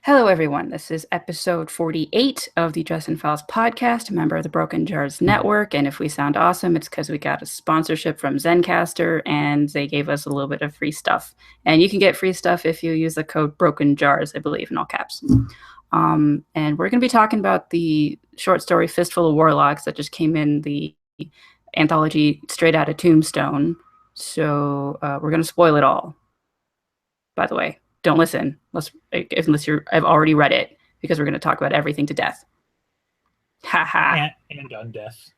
Hello, everyone. This is episode 48 of the Justin Files podcast, a member of the Broken Jars Network. And if we sound awesome, it's because we got a sponsorship from Zencaster and they gave us a little bit of free stuff. And you can get free stuff if you use the code Broken Jars, I believe, in all caps. And we're going to be talking about the short story Fistful of Warlocks that just came in the anthology straight out of Tombstone. So we're going to spoil it all, by the way. Don't listen unless I've already read it, because we're going to talk about everything to death. Ha ha. And on death.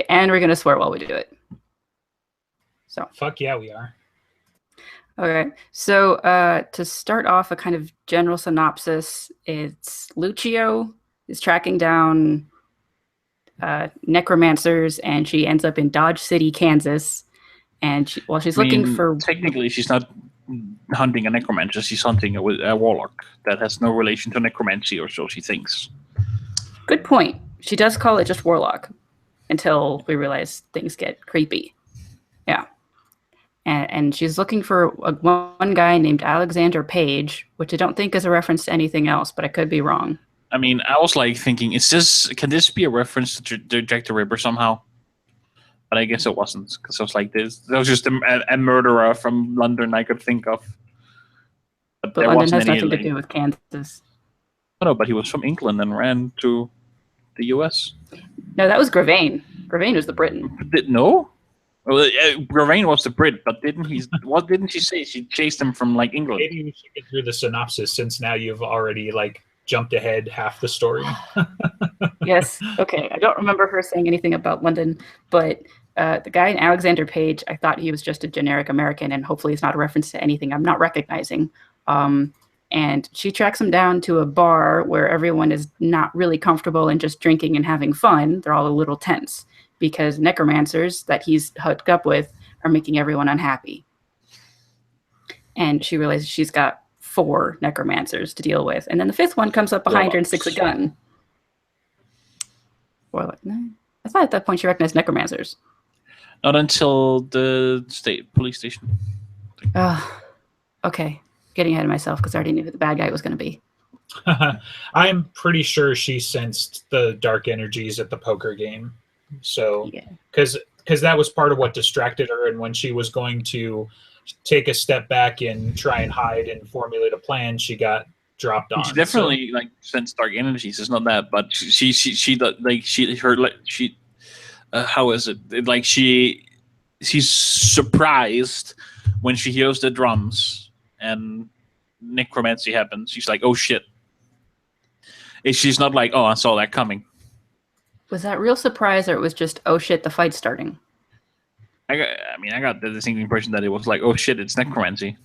And we're going to swear while we do it. So fuck yeah, we are. Okay. So to start off, a kind of general synopsis, it's Lucio is tracking down necromancers, and she ends up in Dodge City, Kansas. And while she's looking for... Technically, she's not hunting a necromancer. She's hunting a warlock that has no relation to necromancy, or so she thinks. Good point. She does call it just warlock until we realize things get creepy. Yeah. And she's looking for one guy named Alexander Page, which I don't think is a reference to anything else, but I could be wrong. I mean, I was like thinking, can this be a reference to Jack the Ripper somehow? But I guess it wasn't, because I was like, there was just a murderer from London I could think of. But London has nothing to do with Kansas. No, but he was from England and ran to the US. No, that was Gravane. Gravane was the Briton. No? Well, Gravane was the Brit, but didn't she say she chased him from like England? Maybe we should get through the synopsis, since now you've already jumped ahead half the story. Yes. Okay. I don't remember her saying anything about London, but the guy in Alexander Page, I thought he was just a generic American, and hopefully it's not a reference to anything I'm not recognizing. And she tracks him down to a bar where everyone is not really comfortable and just drinking and having fun. They're all a little tense because necromancers that he's hooked up with are making everyone unhappy. And she realizes she's got 4 necromancers to deal with. And then the 5th one comes up behind her and sticks a gun. Warlock. I thought at that point she recognized necromancers. Not until the police station. Okay. Getting ahead of myself because I already knew who the bad guy was going to be. I'm pretty sure she sensed the dark energies at the poker game. So, because that was part of what distracted her, and when she was going to take a step back and try and hide and formulate a plan, she got dropped on. She definitely sensed dark energies. It's not that, but how is it? She's surprised when she hears the drums and necromancy happens. She's like, "Oh shit!" She's not like, "Oh, I saw that coming." Was that real surprise, or it was just, "Oh shit, the fight's starting"? I got the distinct impression that it was like, "Oh shit, it's necromancy."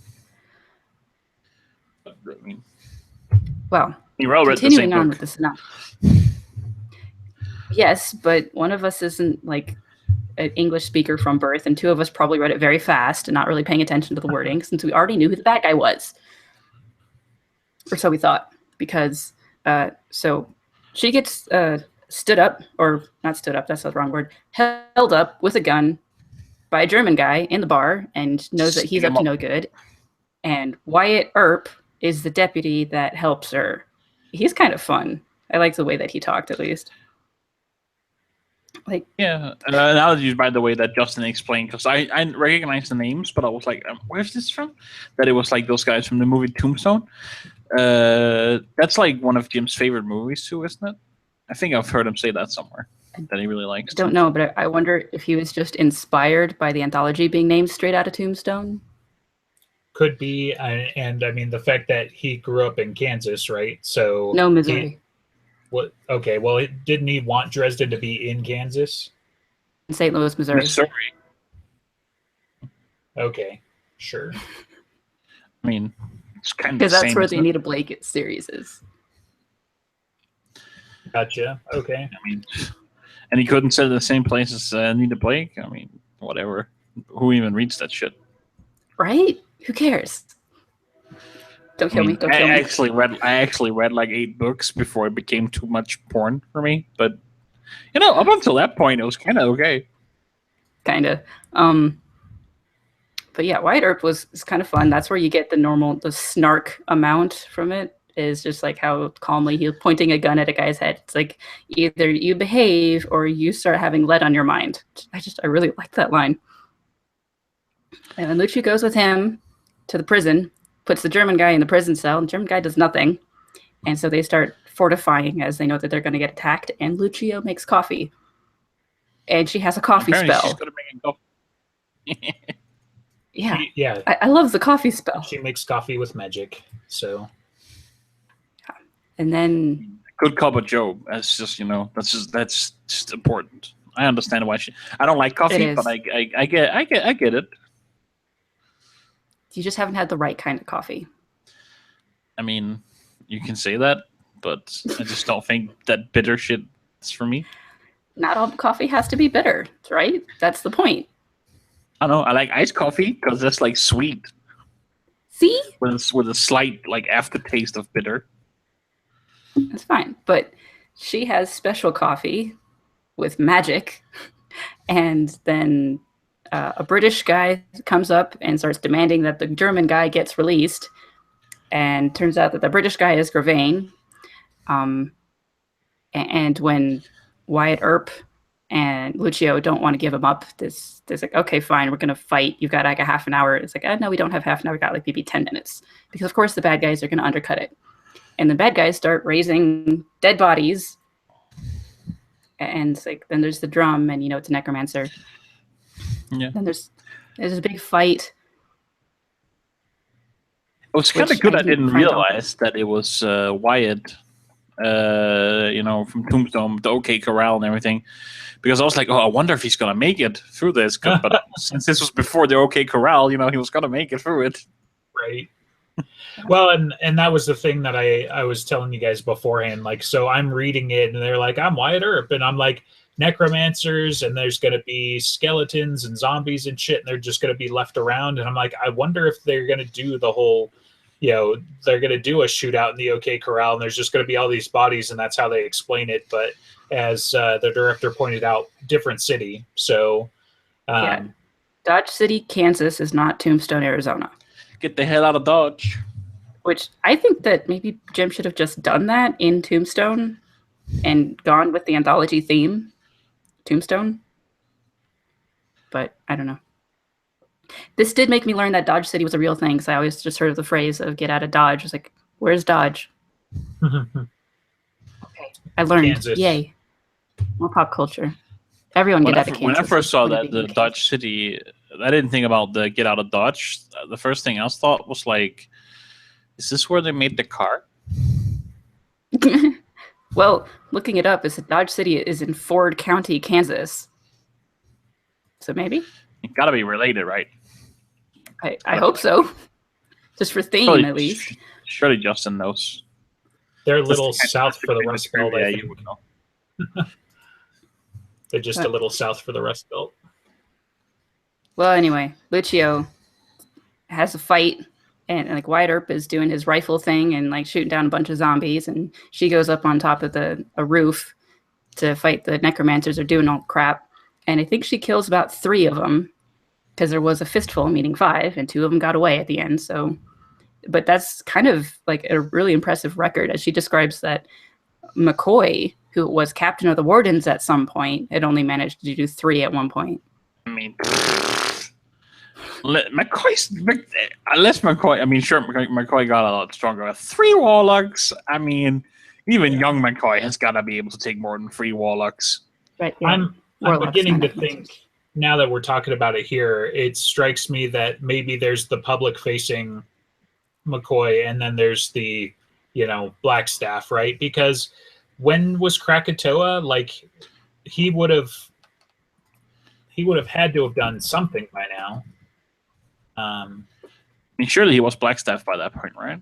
Well, continuing on with the synopsis. Yes, but one of us isn't an English speaker from birth, and 2 of us probably read it very fast and not really paying attention to the wording, since we already knew who the bad guy was. Or so we thought, because so she gets stood up, or not stood up, that's the wrong word, held up with a gun by a German guy in the bar, and knows that he's up to no good. And Wyatt Earp is the deputy that helps her. He's kind of fun. I like the way that he talked, at least. Analogies, by the way, that Justin explained, because I recognize the names, but I was like, where's this from? That it was like those guys from the movie Tombstone. That's like one of Jim's favorite movies too, isn't it? I think I've heard him say that somewhere, that he really likes. I don't know, but I wonder if he was just inspired by the anthology being named straight out of Tombstone. Could be, and I mean the fact that he grew up in Kansas, right? So no, Missouri. What? Okay, well, didn't he want Dresden to be in Kansas? In St. Louis, Missouri. Okay, sure. I mean, it's kind of because that's where the Anita Blake series is. Gotcha. Okay. I mean, and he couldn't set it in the same place as Anita Blake. I mean, whatever. Who even reads that shit? Right? Who cares? Don't kill me. Don't kill me. I actually read like 8 books before it became too much porn for me. But up until that point, it was kind of okay. Kind of. But yeah, Wyatt Earp is kind of fun. That's where you get the snark amount from it, is just like how calmly he's pointing a gun at a guy's head. It's like, either you behave or you start having lead on your mind. I really like that line. And then Lucci goes with him to the prison, puts the German guy in the prison cell, and the German guy does nothing. And so they start fortifying as they know that they're going to get attacked, and Lucio makes coffee. And she has a coffee Apparently spell. She's gonna make a coffee. Yeah. I love the coffee spell. She makes coffee with magic, so. And then Good call, but Joe. That's just that's just important. I understand why I don't like coffee, but I get it. You just haven't had the right kind of coffee. I mean, you can say that, but I just don't think that bitter shit is for me. Not all coffee has to be bitter, right? That's the point. I don't know. I like iced coffee because that's like sweet. See? With a slight like aftertaste of bitter. That's fine. But she has special coffee with magic, and then a British guy comes up and starts demanding that the German guy gets released, and turns out that the British guy is Gravane. And when Wyatt Earp and Lucio don't want to give him up, there's like, okay, fine, we're going to fight. You've got like a half an hour. It's like, no, we don't have half an hour. We got like maybe 10 minutes. Because, of course, the bad guys are going to undercut it. And the bad guys start raising dead bodies. And it's like, then there's the drum, and it's a necromancer. Yeah. Then there's a big fight. It was kind of good. I didn't realize that it was Wyatt, from Tombstone, the OK Corral and everything. Because I was like, I wonder if he's going to make it through this. But since this was before the OK Corral, he was going to make it through it. Right. Well, and that was the thing that I was telling you guys beforehand. Like, so I'm reading it, and they're like, I'm Wyatt Earp, and I'm like, necromancers, and there's going to be skeletons and zombies and shit, and they're just going to be left around. And I'm like, I wonder if they're going to do the whole, they're going to do a shootout in the OK Corral, and there's just going to be all these bodies, and that's how they explain it. But as the director pointed out, different city. So, Dodge City, Kansas is not Tombstone, Arizona. Get the hell out of Dodge. Which I think that maybe Jim should have just done that in Tombstone and gone with the anthology theme, Tombstone. But I don't know. This did make me learn that Dodge City was a real thing, because I always just heard of the phrase of get out of Dodge. I was like, where's Dodge? Okay, I learned. Kansas. Yay. More pop culture. Everyone get out of Kansas. When I first saw that, the Dodge City, I didn't think about the get out of Dodge. The first thing I thought was like, is this where they made the car? Well, looking it up, is that Dodge City is in Ford County, Kansas. So maybe? It got to be related, right? I hope so. Just for theme, surely, at least. Surely Justin knows. They're a little south for the Rust Belt, I think. You would know. They're just a little south for the Rust Belt. Well, anyway, Lucio has a fight, and like Wyatt Earp is doing his rifle thing and like shooting down a bunch of zombies, and she goes up on top of a roof to fight the necromancers are doing all crap. And I think she kills about 3 of them, because there was a fistful, meaning 5, and 2 of them got away at the end. So, but that's kind of like a really impressive record, as she describes that McCoy, who was captain of the Wardens at some point, had only managed to do 3 at one point. I mean, McCoy got a lot stronger. 3 Warlocks. I mean, even young McCoy has got to be able to take more than 3 Warlocks. Right. Yeah. I'm beginning to think, now that we're talking about it here, it strikes me that maybe there's the public-facing McCoy, and then there's the, Blackstaff, right? Because when was Krakatoa? Like, he would have had to have done something by now. I mean, surely he was Blackstaff by that point, right?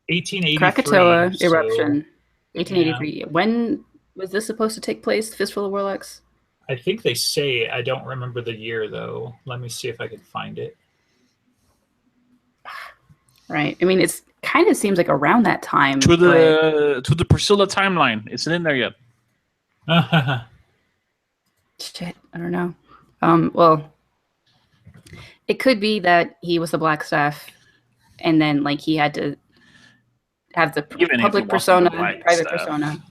1883. Krakatoa eruption, 1883. Yeah. When was this supposed to take place? Fistful of Warlocks? I think they say. I don't remember the year though. Let me see if I can find it. Right. I mean, it's kind of seems like around that time. To the Priscilla timeline. Isn't in there yet. Shit, I don't know. Well, It could be that he was the Black Staff, and then like he had to have the public persona, private persona.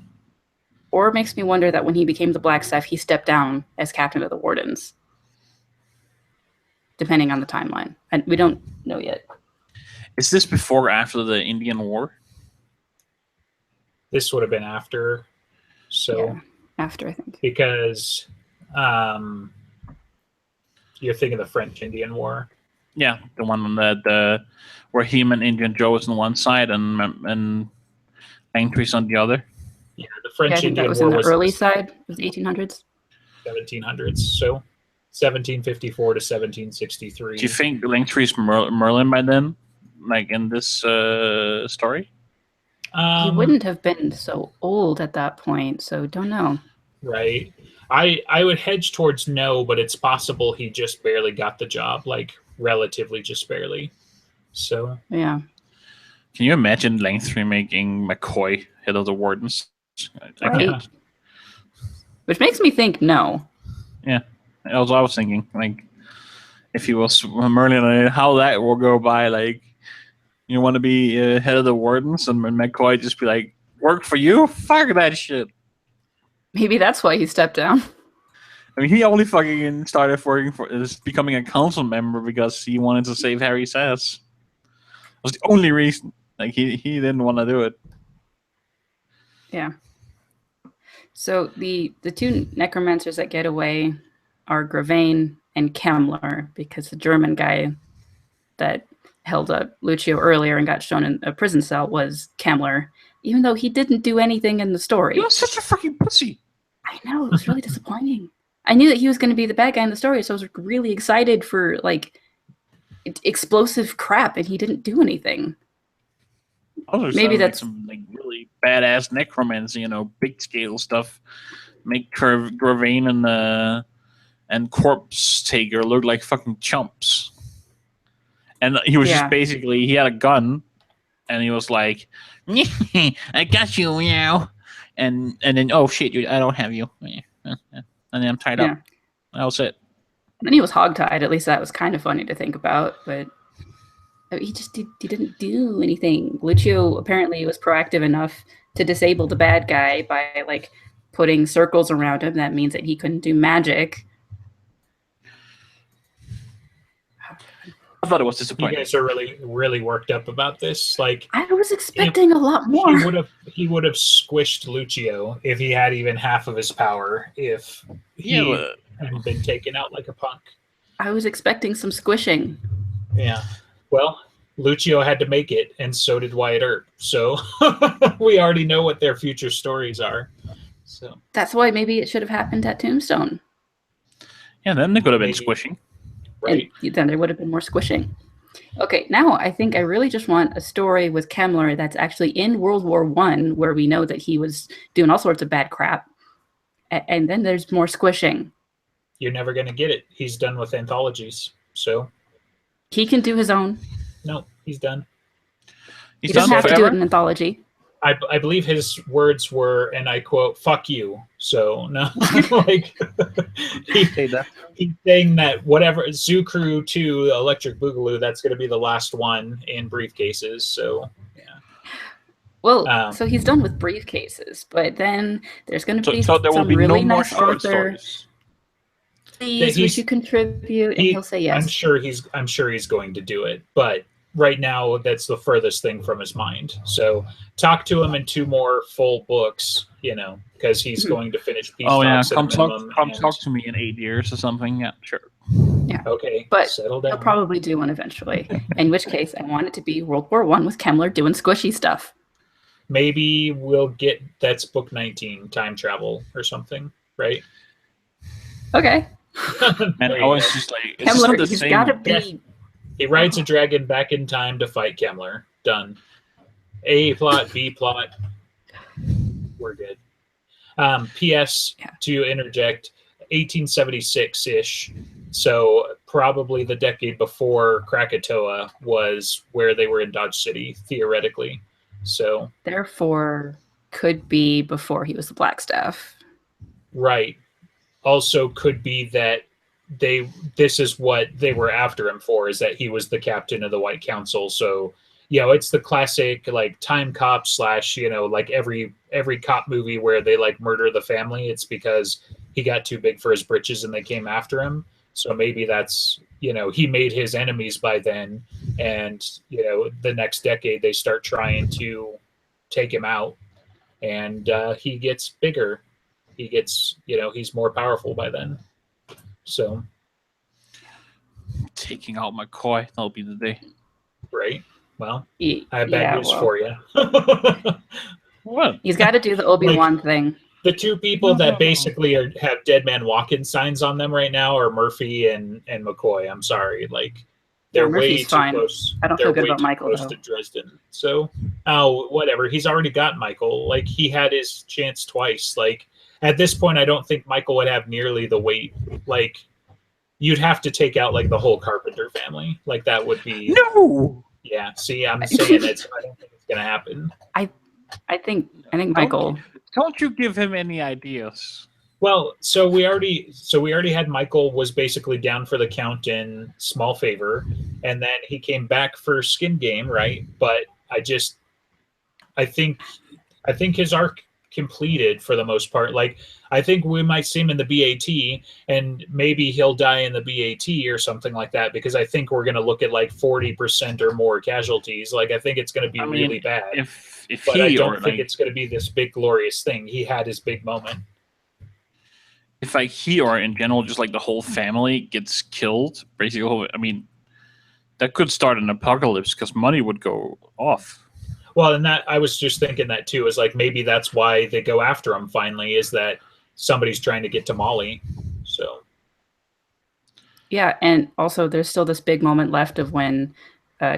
Or it makes me wonder that when he became the Black Staff, he stepped down as captain of the Wardens. Depending on the timeline. And we don't know yet. Is this before or after the Indian War? This would have been after. So yeah, after, I think. Because you're thinking the French-Indian War. Yeah, the one that where him and Indian Joe was on one side and Langtry's on the other. Yeah, the French-Indian War was in the early side of the 1800s. 1700s. So 1754 to 1763. Do you think Langtry's Merlin by then, like in this story? He wouldn't have been so old at that point, so don't know. Right. I would hedge towards no, but it's possible he just barely got the job, like relatively just barely. So yeah. Can you imagine Langtry making McCoy head of the Wardens? Right. Which makes me think no. Yeah. I was thinking, like, if he was Merlin, how that will go by. Like, you want to be head of the Wardens, and McCoy just be like, work for you? Fuck that shit. Maybe that's why he stepped down. I mean, he only fucking started becoming a council member because he wanted to save Harry's ass. That was the only reason. Like, he didn't want to do it. Yeah. So the two necromancers that get away are Gravane and Kemmler, because the German guy that held up Lucio earlier and got shown in a prison cell was Kemmler, even though he didn't do anything in the story. He was such a fucking pussy. I know, it was really disappointing. I knew that he was going to be the bad guy in the story, so I was really excited for like explosive crap, and he didn't do anything. Maybe that's like some like really badass necromancy, big scale stuff. Make Gravane and Corpse Taker look like fucking chumps. And he was just basically, he had a gun, and he was like, I got you, meow. And then, oh shit, I don't have you. And then I'm tied up. That was it. And then he was hogtied. At least that was kind of funny to think about, but he just he didn't do anything. Lucio apparently was proactive enough to disable the bad guy by like putting circles around him. That means that he couldn't do magic. I thought it was disappointing. You guys are really, really worked up about this. Like, I was expecting a lot more. He would have squished Lucio if he had even half of his power. If he hadn't been taken out like a punk. I was expecting some squishing. Yeah. Well, Lucio had to make it, and so did Wyatt Earp. So we already know what their future stories are. So that's why maybe it should have happened at Tombstone. Yeah, then they could have been squishing. Right. And then there would have been more squishing. Okay, now I think I really just want a story with Kemmler that's actually in World War I, where we know that he was doing all sorts of bad crap. And then there's more squishing. You're never going to get it. He's done with anthologies. So he can do his own. No, he's done. He doesn't have to do it in anthology. I believe his words were, and I quote, "Fuck you." So no, like he's saying that whatever Zoo Crew 2, Electric Boogaloo, that's going to be the last one in briefcases. So yeah. Well, so he's done with briefcases, but then there's going to be there will be really no nice more short author. stories. Please, would you contribute? And he'll say yes. I'm sure he's going to do it, but right now that's the furthest thing from his mind. So talk to him in 2 more full books, because he's going to finish Peace Talks. Come talk to me in 8 years or something. Yeah, sure. Yeah. Okay. But settle down. he'll probably do one eventually. In which case, I want it to be World War I with Kemmler doing squishy stuff. Maybe we'll get that's book 19, time travel or something, right? Okay. And I was just like, Kemmler, he's got to be. He rides a dragon back in time to fight Kemmler. Done. A plot, B plot. We're good. P.S. to interject, 1876-ish. So probably the decade before Krakatoa was where they were in Dodge City, theoretically. So therefore, could be before he was the Black Staff. Right. Also could be that this is what they were after him for, is that he was the captain of the White Council. So, it's the classic like time cop slash, like every cop movie where they like murder the family. It's because he got too big for his britches and they came after him. So maybe that's, he made his enemies by then, and the next decade they start trying to take him out, and he gets bigger. He gets, he's more powerful by then. So taking out McCoy, that'll be the day. Right. Well, I have bad news for you. What? He's got to do the Obi-Wan thing. The two people that basically have Dead Man Walking signs on them right now are Murphy and McCoy. I'm sorry, like they're way too close. I don't feel good about Michael close to Dresden. So, whatever. He's already got Michael. Like he had his chance twice. Like at this point, I don't think Michael would have nearly the weight. Like you'd have to take out like the whole Carpenter family. Like that would be no. Yeah. See, I'm saying it. So I don't think it's gonna happen. I think Michael. Don't you give him any ideas? Well, so we already had Michael was basically down for the count in Small Favor, and then he came back for Skin Game, right? But I think his arc completed for the most part. Like I think we might see him in the BAT, and maybe he'll die in the BAT or something like that, because I think we're going to look at like 40% or more casualties. Like I think it's going to be really bad. But I don't think it's going to be this big glorious thing. He had his big moment. If like he or in general just like the whole family gets killed, basically, I mean, that could start an apocalypse because money would go off. Well, and that I was just thinking that too, is like maybe that's why they go after him finally, is that somebody's trying to get to Molly. So yeah, and also there's still this big moment left of when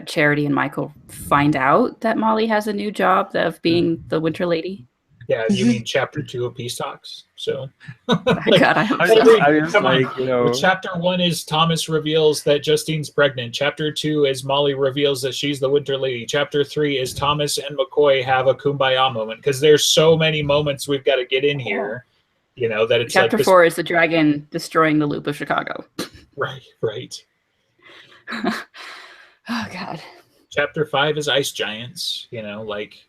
Charity and Michael find out that Molly has a new job of being the Winter Lady. Yeah, you mean Chapter 2 of Peace Talks? So, like, God, I hope so. Come on. Chapter 1 is Thomas reveals that Justine's pregnant. Chapter 2 is Molly reveals that she's the Winter Lady. Chapter 3 is Thomas and McCoy have a kumbaya moment, because there's so many moments we've got to get in here. That it's Chapter 4 is the dragon destroying the loop of Chicago. Right. Oh God. Chapter 5 is Ice Giants. Like.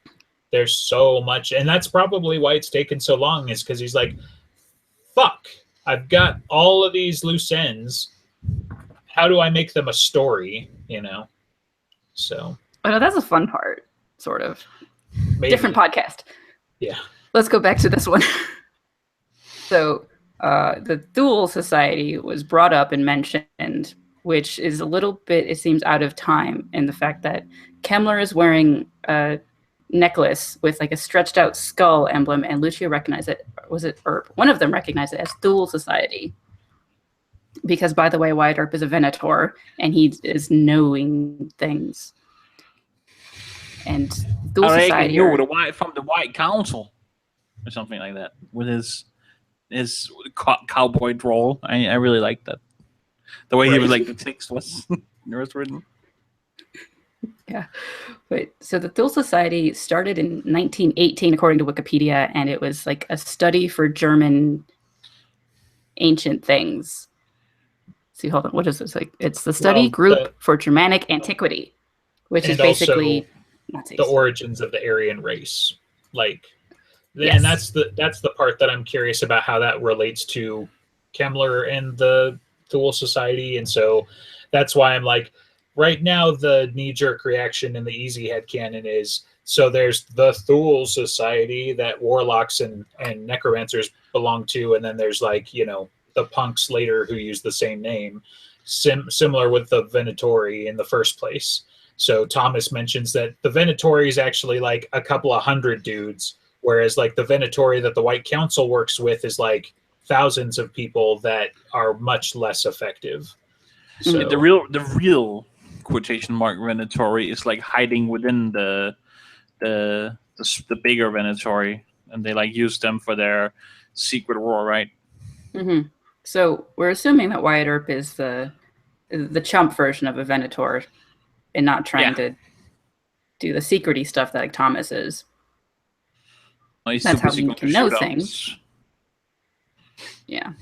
There's so much, and that's probably why it's taken so long, is because he's like, fuck, I've got all of these loose ends. How do I make them a story? So. Oh, no, that's a fun part, sort of. Maybe. Different podcast. Yeah. Let's go back to this one. So, the Thule Society was brought up and mentioned, which is a little bit, it seems, out of time in the fact that Kemmler is wearing a necklace with like a stretched out skull emblem, and Lucia recognized it. Was it Earp? One of them recognized it as Thule Society, because, by the way, Wyatt Earp is a Venator and he is knowing things. And Thule Society from the White Council or something like that, with his cowboy drawl. I really like that. The way he was like the text was written. Yeah. But so the Thule Society started in 1918, according to Wikipedia, and it was like a study for German ancient things. See, hold on. What is this? Like, it's the study group for Germanic antiquity, which is basically Nazis. The origins of the Aryan race. Like, yes. And that's the part that I'm curious about, how that relates to Kemmler and the Thule Society. And so that's why I'm like, right now, the knee-jerk reaction in the easy headcanon is, so there's the Thule Society that Warlocks and Necromancers belong to, and then there's like, the punks later who use the same name, similar with the Venatori in the first place. So Thomas mentions that the Venatori is actually like a couple of hundred dudes, whereas like the Venatori that the White Council works with is like thousands of people that are much less effective. So, the real quotation mark Venatori is like hiding within the bigger Venatori, and they like use them for their secret war, right? Mm-hmm. So we're assuming that Wyatt Earp is the chump version of a Venator, and not trying to do the secrety stuff that like Thomas is. Well, that's how we can know things. Yeah,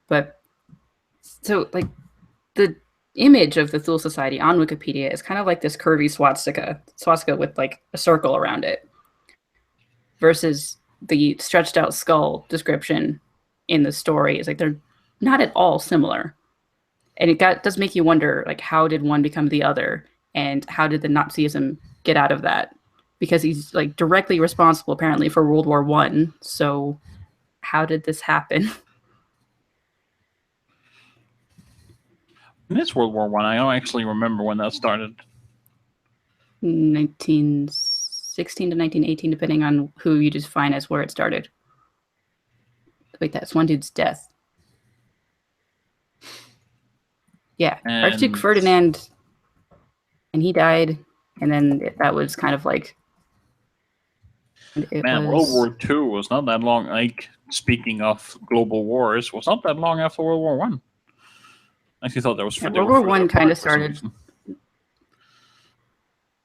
but So, like, the image of the Thule Society on Wikipedia is kind of like this curvy swastika with like a circle around it, versus the stretched out skull description in the story is like they're not at all similar. And it does make you wonder, like, how did one become the other, and how did the Nazism get out of that? Because he's like directly responsible apparently for World War I. So how did this happen? It's World War I. I don't actually remember when that started. 1916 to 1918, depending on who you define as where it started. Wait, that's one dude's death. Yeah, Archduke Ferdinand, and he died, and then that was kind of like... World War II was not that long. Like, speaking of global wars, was not that long after World War I. I actually thought that was... World War I kind of started...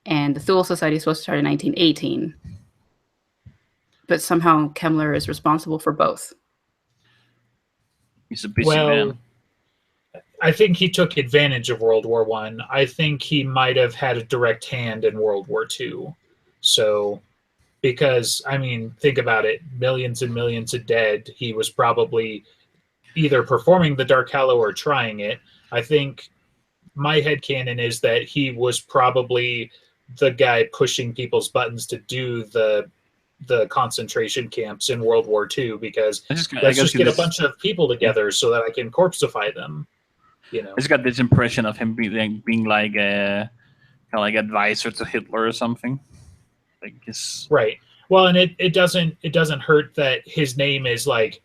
And the Thule Society is supposed to start in 1918. But somehow Kemmler is responsible for both. He's a busy man. I think he took advantage of World War I. I think he might have had a direct hand in World War II. So, because, I mean, think about it. Millions and millions of dead. He was probably either performing the Dark Hallow or trying it. I think my headcanon is that he was probably the guy pushing people's buttons to do the concentration camps in World War II, because let's just get a bunch of people together so that I can corpseify them. You know, I just got this impression of him being like a kind of like advisor to Hitler or something. Like his... Right. Well, and it doesn't hurt that his name is like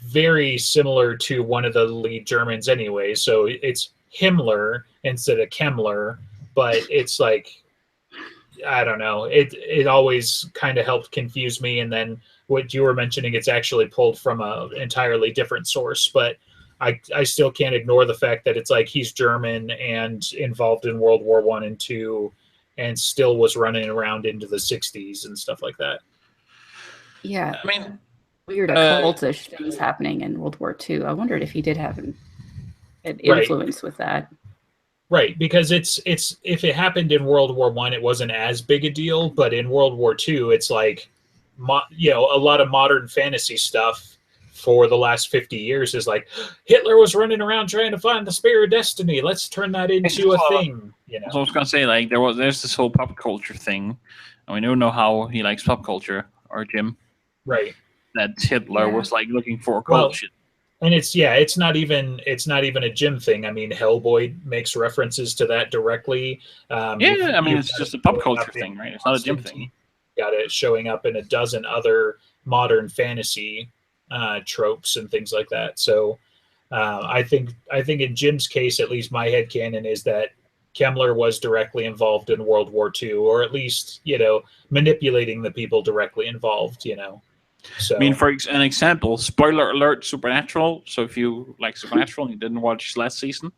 very similar to one of the lead Germans anyway. So it's Himmler instead of Kemmler, but it's like, I don't know. It always kind of helped confuse me. And then what you were mentioning, it's actually pulled from an entirely different source. But I still can't ignore the fact that it's like he's German and involved in World War I and II, and still was running around into the 60s and stuff like that. Yeah. I mean, weird occultish things happening in World War II. I wondered if he did have an influence with that. Right, because it's if it happened in World War I, it wasn't as big a deal, but in World War II, it's like, a lot of modern fantasy stuff for the last 50 years is like, Hitler was running around trying to find the Spear of Destiny. Let's turn that into a thing. You know, so I was gonna say, like, there's this whole pop culture thing, and we don't know how he likes pop culture, or Jim. Right. That Hitler was like looking for occult shit. And it's not even a Jim thing. I mean, Hellboy makes references to that directly. It's just a pop culture thing, right? It's not a Jim thing. Got it showing up in a dozen other modern fantasy tropes and things like that. So I think in Jim's case, at least my headcanon is that Kemmler was directly involved in World War II, or at least, manipulating the people directly involved, So, I mean, for an example, spoiler alert, Supernatural. So if you like Supernatural and you didn't watch last season,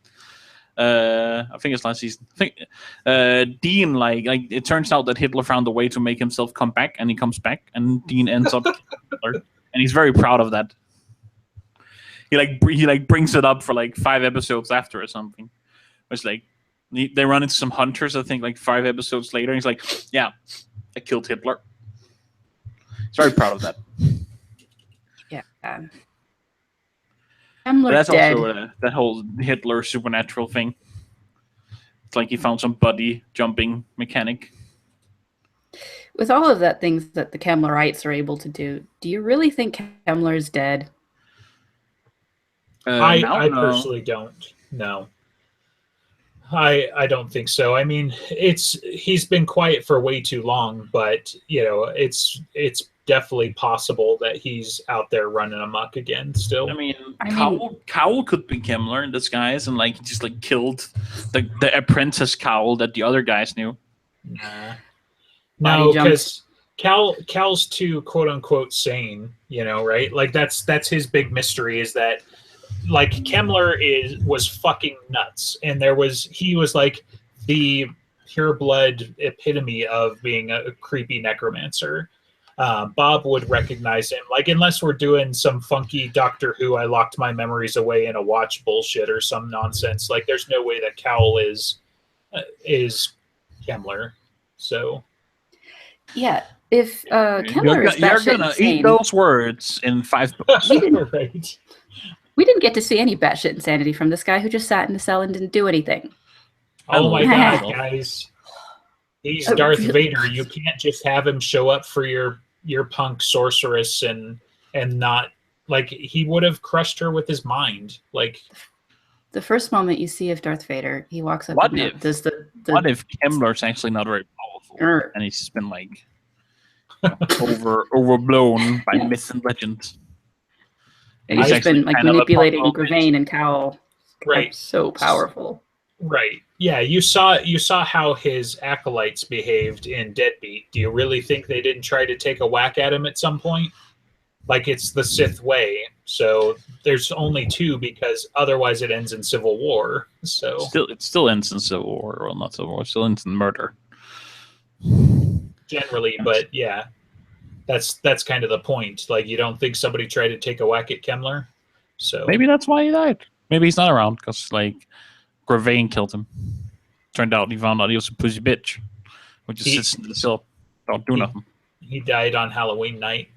I think it's last season. I think Dean, like it turns out that Hitler found a way to make himself come back, and he comes back, and Dean ends up Hitler, and he's very proud of that. He brings it up for like 5 episodes after or something. It's like they run into some hunters, I think, like 5 episodes later, and he's like, "Yeah, I killed Hitler." He's very proud of that. Yeah. That's dead. Also that whole Hitler supernatural thing. It's like he found some buddy jumping mechanic. With all of that things that the Kemmlerites are able to do you really think Kemmler is dead? I personally don't. No. I don't think so. I mean, he's been quiet for way too long, but it's definitely possible that he's out there running amok again still. I mean, Cowell could be Kemmler in disguise and like just like killed the apprentice Cowell that the other guys knew. Nah. No, because Cowell's too quote unquote sane, right? Like that's his big mystery, is that like Kemmler was fucking nuts, and he was like the pure blood epitome of being a creepy necromancer. Bob would recognize him. Like, unless we're doing some funky Doctor Who, I locked my memories away in a watch bullshit or some nonsense. Like, there's no way that Cowell is Kemmler. So, yeah, if Kemmler is you're batshit gonna insane, eat those words in 5 books. right. We didn't get to see any batshit insanity from this guy who just sat in the cell and didn't do anything. Oh my Hello. god, guys. He's Darth Vader. You can't just have him show up for your punk sorceress and not, like, he would have crushed her with his mind. Like, the first moment you see of Darth Vader, he walks up What and if- does the What if Kemmler's actually not very powerful, and he's just been like overblown by myth and legend? and he's been like kind of a manipulating powerful Gravane and Cowell. right. So powerful. Right. Yeah, you saw how his acolytes behaved in Deadbeat. Do you really think they didn't try to take a whack at him at some point? Like, it's the Sith way. So there's only two, because otherwise it ends in civil war. So it still ends in civil war. Well, not civil war. It still ends in murder. generally, but yeah. That's kind of the point. Like, you don't think somebody tried to take a whack at Kemmler? So Maybe that's why he died. Maybe he's not around because, like, Gravane killed him. Turned out he found out he was a pussy bitch, who just sits in the cell, don't do nothing. He died on Halloween night.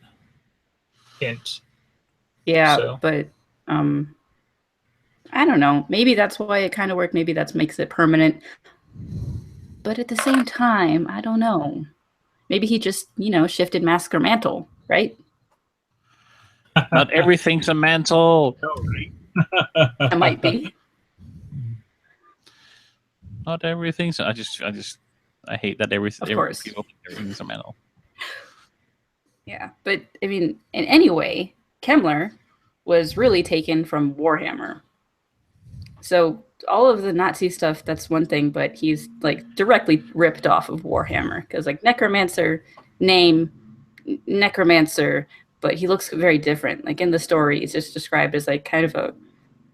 Hint. Yeah, So. but I don't know. Maybe that's why it kind of worked. Maybe that makes it permanent. But at the same time, I don't know. Maybe he just, shifted mask or mantle, right? Not everything's a mantle. No, right? It might be. Not everything's. I hate that everything. Of course. People think everything's a mantle. Yeah, but I mean, in any way, Kemmler was really taken from Warhammer. So all of the Nazi stuff, that's one thing, but he's like directly ripped off of Warhammer, because like Necromancer, name, Necromancer, but he looks very different. Like in the story, he's just described as like kind of a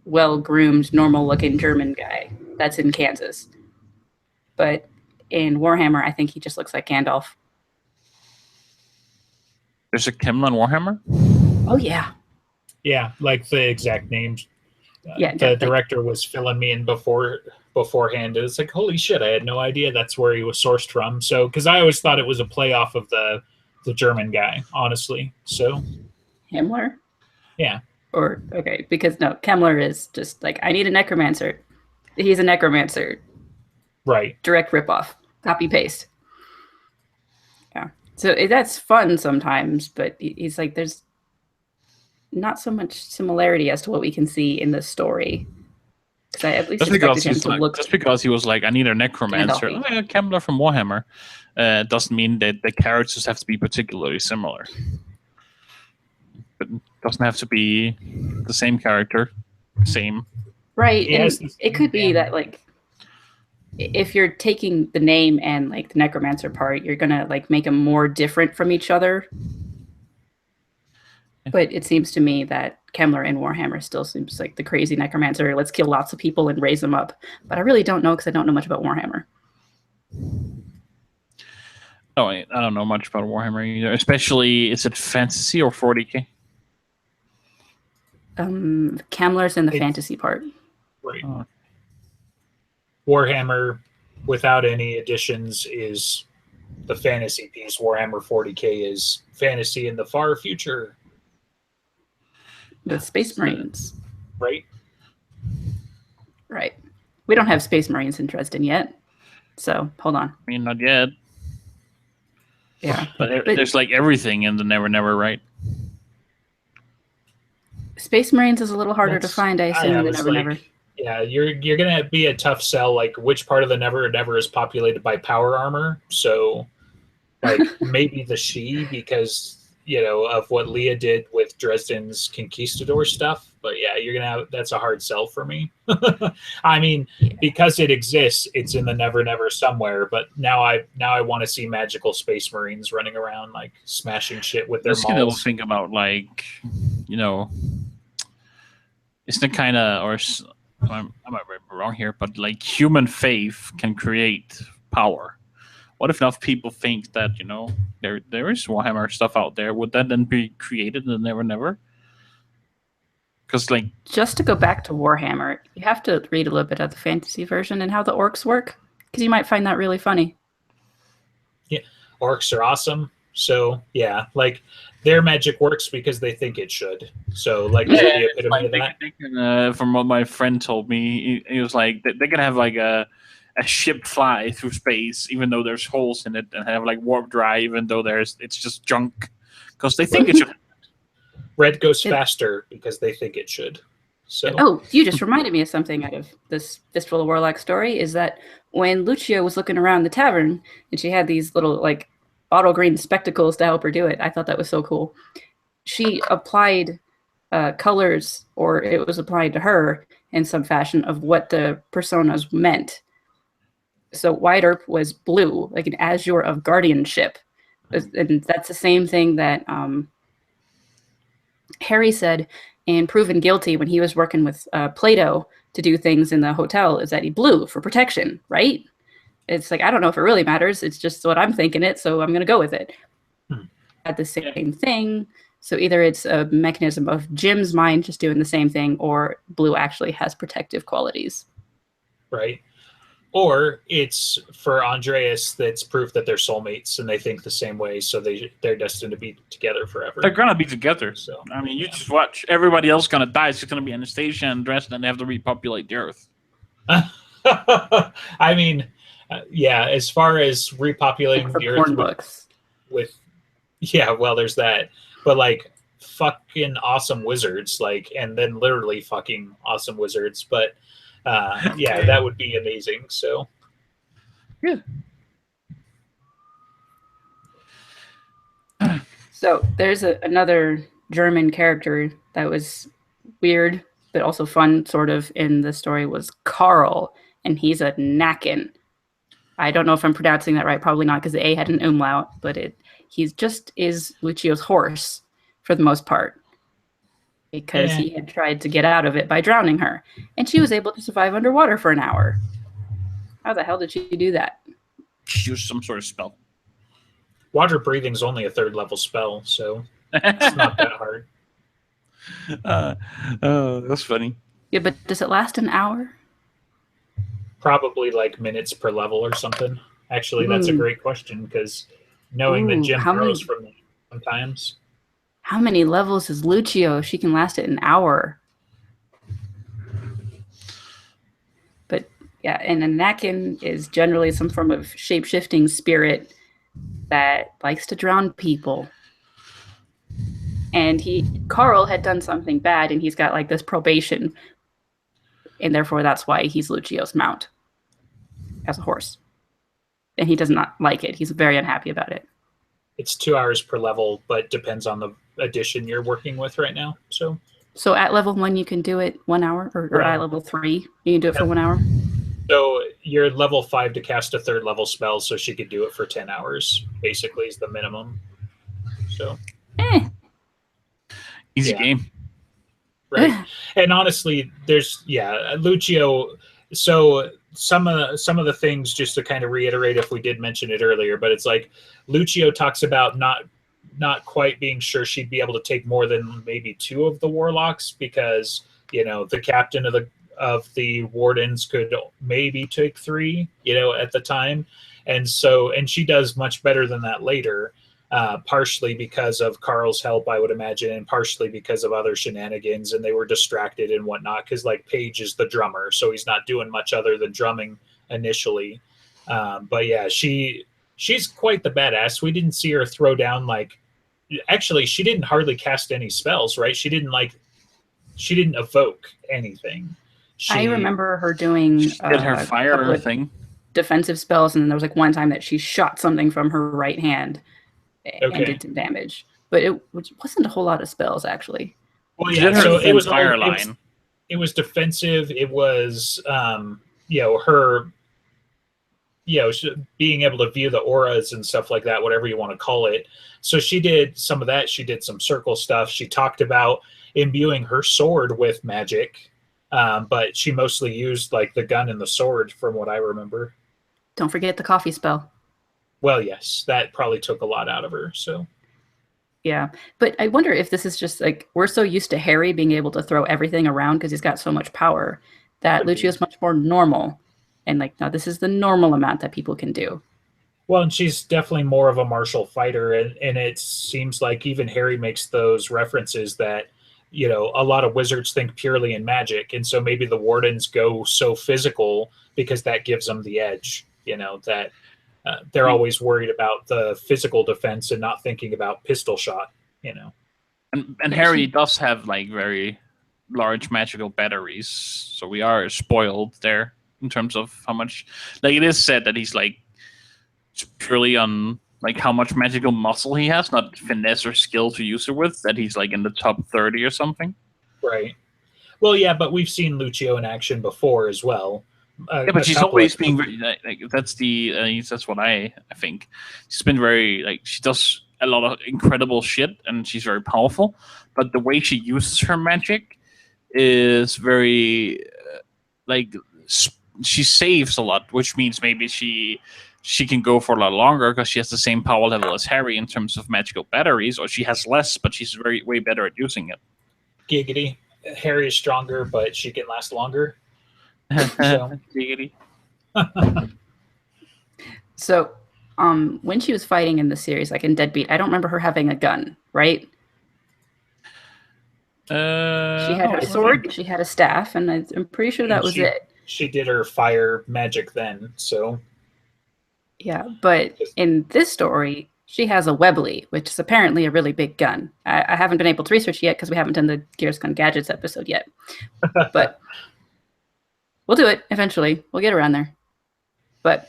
well-groomed, normal-looking German guy that's in Kansas. But in Warhammer, I think he just looks like Gandalf. There's a Kemmler in Warhammer? Oh, yeah. Yeah, like the exact names. Yeah, the director was filling me in beforehand. It's like, holy shit, I had no idea that's where he was sourced from. So, because I always thought it was a play off of the German guy, honestly. So, Himmler? Yeah. Or, okay, because no, Kemmler is just like, I need a necromancer. He's a necromancer. Right. Direct ripoff. Copy paste. Yeah. So that's fun sometimes, but he's like, there's not so much similarity as to what we can see in the story. Because I at least expected him to look. Just because he was like, I need a necromancer. Oh, yeah, Kemmler from Warhammer. Doesn't mean that the characters have to be particularly similar. But it doesn't have to be the same character. Same. Right. And it could be that, like, if you're taking the name and like the necromancer part, you're gonna like make them more different from each other. But it seems to me that Kemmler in Warhammer still seems like the crazy necromancer. Let's kill lots of people and raise them up. But I really don't know, because I don't know much about Warhammer. Oh, I don't know much about Warhammer either. Especially, is it fantasy or 40k? Kemmler's in the fantasy part. Right. Oh. Warhammer, without any additions, is the fantasy piece. Warhammer 40k is fantasy in the far future. The Space Marines. Right. Right. We don't have Space Marines in Dresden yet. So, hold on. I mean, not yet. Yeah. But there's like everything in the Never Never, right? Space Marines is a little harder to find, I assume, than Never Never. Yeah, you're gonna be a tough sell. Like, which part of the Never Never is populated by power armor? So, like, maybe the She, because of what Leah did with Dresden's conquistador stuff. But yeah, you're gonna have, that's a hard sell for me. I mean, because it exists, it's in the Never Never somewhere. But now I want to see magical Space Marines running around like smashing shit with their mauls. Gonna think about like, it's the kind of, or I might be wrong here, but like human faith can create power, what if enough people think that there is Warhammer stuff out there? Would that then be created in Never Never? Because just to go back to Warhammer, you have to read a little bit of the fantasy version and how the orcs work, because you might find that really funny. Yeah, orcs are awesome. So yeah, their magic works because they think it should. So the epitome of that. From what my friend told me, he was like they can have a ship fly through space even though there's holes in it, and have warp drive even though it's just junk, because they think it should. Red goes faster because they think it should. So. Oh, you just reminded me of something out of this Fistful of Warlocks story, is that when Lucio was looking around the tavern and she had these little bottle green spectacles to help her do it, I thought that was so cool. She applied colors, or it was applied to her in some fashion, of what the personas meant. So White Earp was blue, like an azure of guardianship. And that's the same thing that Harry said in Proven Guilty when he was working with Plato to do things in the hotel, is that he blew for protection, right? It's I don't know if it really matters. It's just what I'm thinking it, so I'm going to go with it. At the same thing. So either it's a mechanism of Jim's mind just doing the same thing, or blue actually has protective qualities. Right. Or it's for Andreas that's proof that they're soulmates and they think the same way, so they're destined to be together forever. They're gonna be together. So I mean, you just watch. Everybody else gonna die. It's gonna be Anastasia and Andreas, and then they have to repopulate the Earth. I mean, yeah. As far as repopulating the Earth with well, there's that. But fucking awesome wizards, and then literally fucking awesome wizards, but. Yeah, that would be amazing. So, yeah. So there's another German character that was weird, but also fun, sort of, in the story, was Karl, and he's a Nacken. I don't know if I'm pronouncing that right. Probably not, because the A had an umlaut, but he's just is Lucio's horse for the most part. Because he had tried to get out of it by drowning her. And she was able to survive underwater for an hour. How the hell did she do that? She used some sort of spell. Water breathing is only a 3rd level spell, so it's not that hard. That's funny. Yeah, but does it last an hour? Probably minutes per level or something. Actually, that's a great question, because knowing that Jim grows from them sometimes... How many levels is Lucio? She can last it an hour. But yeah, and a Nacken is generally some form of shape-shifting spirit that likes to drown people. And Karl had done something bad, and he's got this probation. And therefore that's why he's Lucio's mount as a horse. And he does not like it. He's very unhappy about it. It's 2 hours per level, but depends on the edition you're working with right now. So at level 1 you can do it 1 hour, or at level 3 you can do it for 1 hour. So you're level 5 to cast a 3rd level spell, so she could do it for 10 hours. Basically, is the minimum. So easy game, right? And honestly, there's Lucio. So some of the things, just to kind of reiterate, if we did mention it earlier, but it's Lucio talks about not quite being sure she'd be able to take more than maybe 2 of the Warlocks, because the captain of the Wardens could maybe take 3 at the time, and she does much better than that later, partially because of Karl's help, I would imagine, and partially because of other shenanigans, and they were distracted and whatnot, because Paige is the drummer, so he's not doing much other than drumming initially, but yeah, she's quite the badass. We didn't see her throw down actually, she didn't hardly cast any spells, right? She didn't evoke anything. I remember her doing did her fire thing, defensive spells, and then there was one time that she shot something from her right hand and did some damage. But it wasn't a whole lot of spells, actually. Well, yeah, so it was fire line. It was defensive. It was her being able to view the auras and stuff like that, whatever you want to call it. So she did some of that. She did some circle stuff. She talked about imbuing her sword with magic, but she mostly used the gun and the sword, from what I remember. Don't forget the coffee spell. Well, yes, that probably took a lot out of her. So Yeah, but I wonder if this is just like we're so used to Harry being able to throw everything around because he's got so much power that could be. Lucio's much more normal. And like now this is the normal amount that people can do. Well, and she's definitely more of a martial fighter, and it seems like even Harry makes those references that, a lot of wizards think purely in magic, and so maybe the wardens go so physical because that gives them the edge. That they're always worried about the physical defense and not thinking about pistol shot. And Harry does have like very large magical batteries, so we are spoiled there in terms of how much. Like it is said that he's like purely on like how much magical muscle he has, not finesse or skill to use it with, that he's like in the top 30 or something. Right. Well, yeah, but we've seen Lucio in action before as well. Yeah, but she's always being very, like that's what I think. She's been very like she does a lot of incredible shit and she's very powerful, but the way she uses her magic is very like she saves a lot, which means maybe she can go for a lot longer because she has the same power level as Harry in terms of magical batteries, or she has less, but she's way better at using it. Giggity. Harry is stronger, but she can last longer. So. Giggity. So, when she was fighting in the series, like in Deadbeat, I don't remember her having a gun, right? She had her sword, she had a staff, and I'm pretty sure that was it. She did her fire magic then, so... Yeah, but in this story, she has a Webley, which is apparently a really big gun. I haven't been able to research yet because we haven't done the Gears Gun Gadgets episode yet. But we'll do it eventually. We'll get around there. But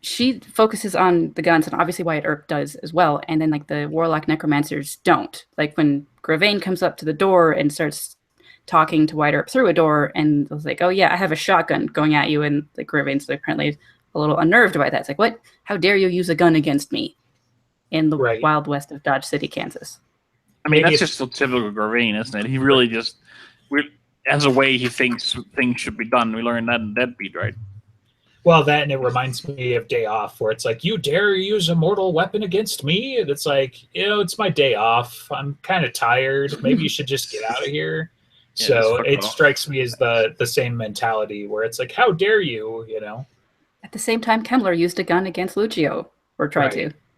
she focuses on the guns, and obviously Wyatt Earp does as well. And then like the Warlock Necromancers don't. Like when Gravane comes up to the door and starts talking to Wyatt Earp through a door, and was like, "Oh yeah, I have a shotgun going at you," and like Gravane's apparently a little unnerved by that. It's like, what? How dare you use a gun against me in the wild west of Dodge City, Kansas? I mean, that's just so typical Gravane, isn't it? He really just, as a way he thinks things should be done. We learned that in Deadbeat, right? Well, that, and it reminds me of Day Off, where it's like, you dare use a mortal weapon against me? And it's like, it's my day off. I'm kind of tired. Maybe you should just get out of here. Yeah, so it strikes me as the same mentality, where it's like, how dare you, At the same time, Kemmler used a gun against Lucio, or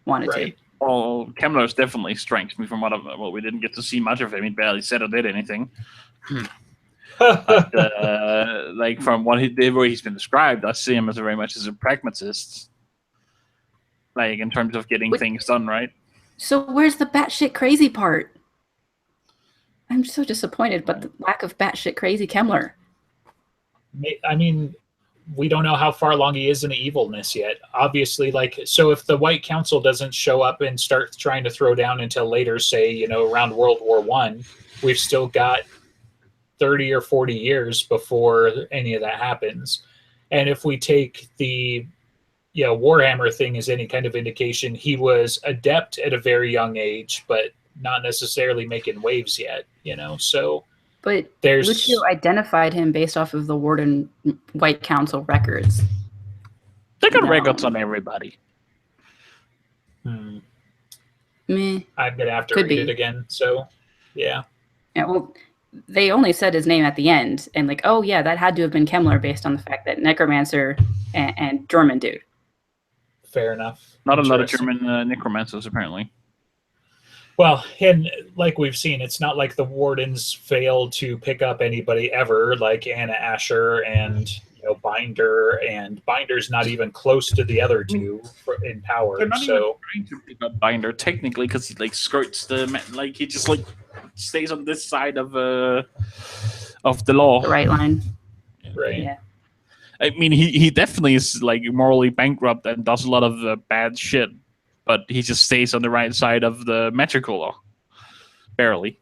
wanted to. Well, Kemmler's definitely strengths me from what we didn't get to see much of him. He barely said or did anything. But, like from what he did, where he's been described, I see him as very much as a pragmatist. Like in terms of getting things done, right? So where's the batshit crazy part? I'm so disappointed, but the lack of batshit crazy Kemmler. I mean, we don't know how far along he is in evilness yet. Obviously, so if the White Council doesn't show up and start trying to throw down until later, say, around World War I, we've still got 30 or 40 years before any of that happens. And if we take the Warhammer thing as any kind of indication, he was adept at a very young age, but not necessarily making waves yet, so... But Lucio identified him based off of the Warden White Council records. They got records on everybody. Meh. I'm going to have to read it again, so, yeah. Yeah, well, they only said his name at the end, and like, oh yeah, that had to have been Kemmler based on the fact that Necromancer and German dude. Fair enough. Not a lot of German necromancers, apparently. Well, and like we've seen, it's not like the Wardens failed to pick up anybody ever, like Anna Asher and Binder, and Binder's not even close to the other two in power. They're not even trying to pick up Binder technically, because he skirts he just stays on this side of the law, the right line, right? Yeah. I mean, he definitely is morally bankrupt and does a lot of bad shit. But he just stays on the right side of the magical law. Barely.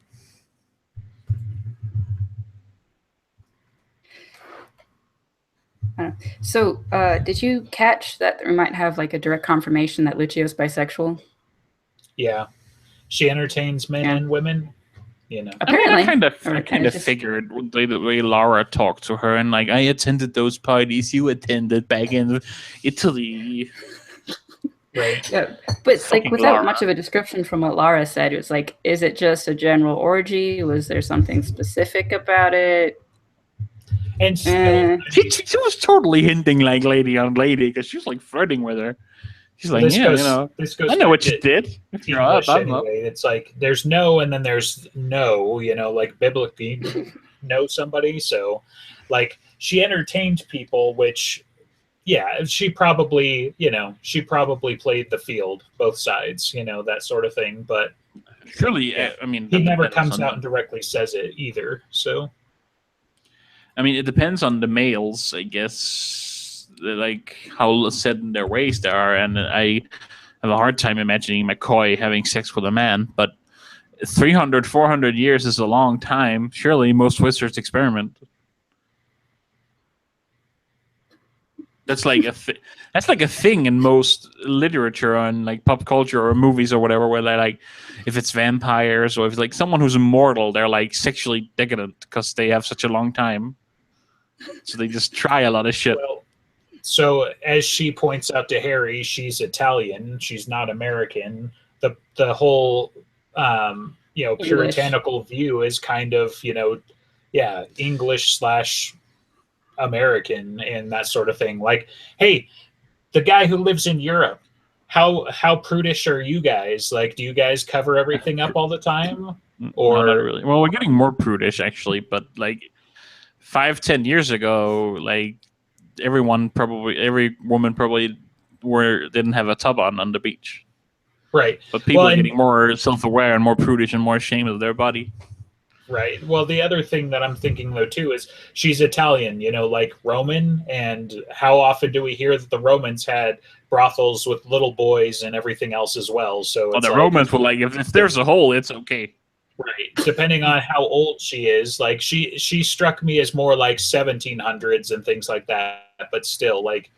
So, did you catch that we might have a direct confirmation that Lucio's bisexual? Yeah. She entertains men and women, Apparently. I kind of figured the way Laura talked to her, and I attended those parties you attended back in Italy. Right. Yeah, but like Fucking without Lara. much of a description from what Lara said, it was like, is it just a general orgy? Was there something specific about it? And still, She was totally hinting like lady on lady because she was like flirting with her. She's like, this yeah, goes this goes I know back what you to did. If you're up, English I'm up. anyway. It's like there's no, and then there's no. Like biblically, know somebody. So, like she entertained people, which, yeah, she probably played the field, both sides, that sort of thing. But Surely, yeah, I mean, he that never depends comes out on. and directly says it either. So. I mean, it depends on the males, I guess, like how set in their ways they are, and I have a hard time imagining McCoy having sex with a man, but 300, 400 years is a long time. Surely most wizards experiment. That's like that's like a thing in most literature on like pop culture or movies or whatever, where they like, if it's vampires or if it's like someone who's immortal, they're like sexually decadent because they have such a long time. So they just try a lot of shit. Well, so as she points out to Harry, she's Italian. She's not American. The whole English. puritanical view is kind of English / American and that sort of thing. Like, hey, the guy who lives in Europe, how prudish are you guys? Like, do you guys cover everything up all the time? Or no, not really. Well, we're getting more prudish actually, but like 5-10 years ago, like every woman probably didn't have a tub on the beach. Right. But people are getting more self-aware and more prudish and more ashamed of their body. Right. Well, the other thing that I'm thinking though too is she's Italian, like Roman, and how often do we hear that the Romans had brothels with little boys and everything else as well? So the Romans were like, if there's a hole, it's okay. Right. Depending on how old she is, like she struck me as more like 1700s and things like that. But still, like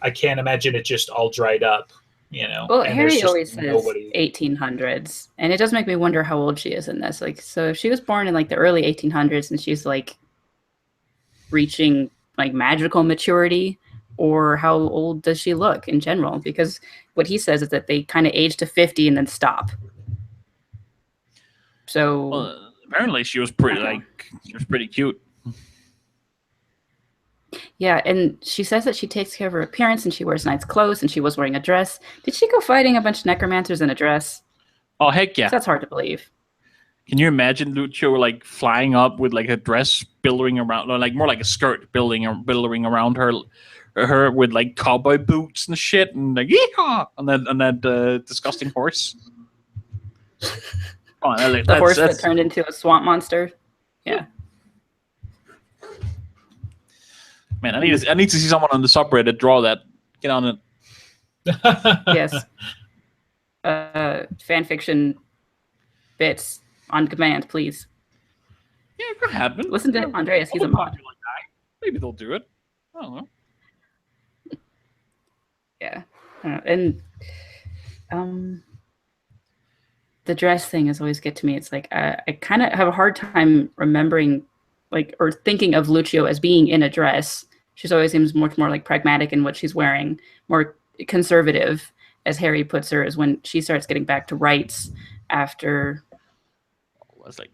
I can't imagine it just all dried up. Well, and Harry always says 1800s, and it does make me wonder how old she is in this. Like, so if she was born in like the early 1800s, and she's like reaching like magical maturity, or how old does she look in general? Because what he says is that they kind of age to 50 and then stop. So apparently she was pretty cute. Yeah, and she says that she takes care of her appearance and she wears nice clothes and she was wearing a dress. Did she go fighting a bunch of necromancers in a dress? Oh, heck yeah. That's hard to believe. Can you imagine Lucio like flying up with like a dress billowing around, or like more like a skirt billowing around her with like cowboy boots and shit, and like yeehaw, and that disgusting horse. Oh, the horse that turned into a swamp monster. Yeah. Man, I need to see someone on the subreddit draw that. Get on it. Yes. Fan fiction bits on command, please. Yeah, it could happen. Listen to Andreas. He's a mod. Maybe they'll do it. I don't know. Yeah. And the dress thing is always get to me. It's like I kind of have a hard time remembering or thinking of Lucio as being in a dress. She always seems much more like pragmatic in what she's wearing, more conservative, as Harry puts her, is when she starts getting back to rights after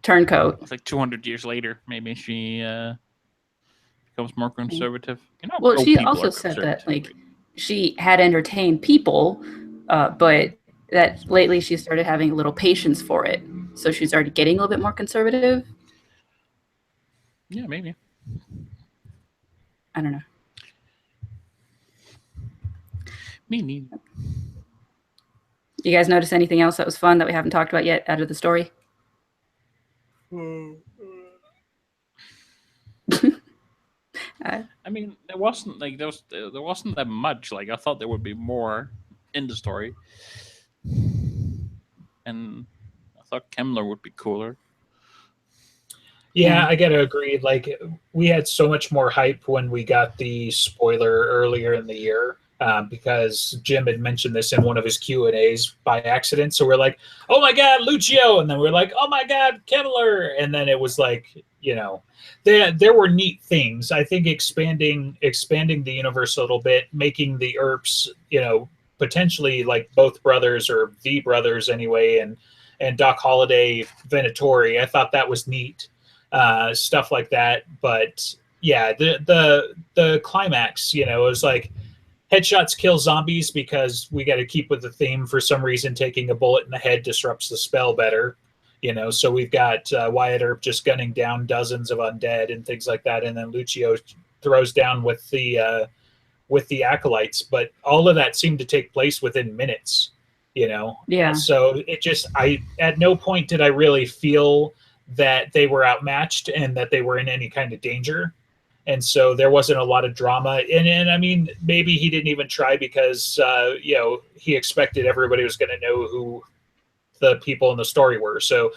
Turncoat. It's like 200 years later, maybe she becomes more conservative. Well, she also said that she had entertained people, but that lately she started having a little patience for it. So she's already getting a little bit more conservative. Yeah, maybe. I don't know. Me neither. You guys notice anything else that was fun that we haven't talked about yet out of the story? I mean, there wasn't that much. Like I thought there would be more in the story, and I thought Kemmler would be cooler. Yeah, I gotta agree. Like we had so much more hype when we got the spoiler earlier in the year, because Jim had mentioned this in one of his Q&As by accident. So we're like, "Oh my God, Lucio!" And then we're like, "Oh my God, Kemmler!" And then it was like, there were neat things. I think expanding the universe a little bit, making the Earps, potentially like both brothers or the brothers anyway, and Doc Holliday, Venatori. I thought that was neat, stuff like that. But yeah, the climax, it was like headshots kill zombies because we got to keep with the theme. For some reason, taking a bullet in the head disrupts the spell better. So we've got Wyatt Earp just gunning down dozens of undead and things like that, and then Lucio throws down with the acolytes. But all of that seemed to take place within minutes. Yeah. So it just, at no point did I really feel that they were outmatched and that they were in any kind of danger. And so there wasn't a lot of drama. And I mean, maybe he didn't even try because, he expected everybody was going to know who the people in the story were. So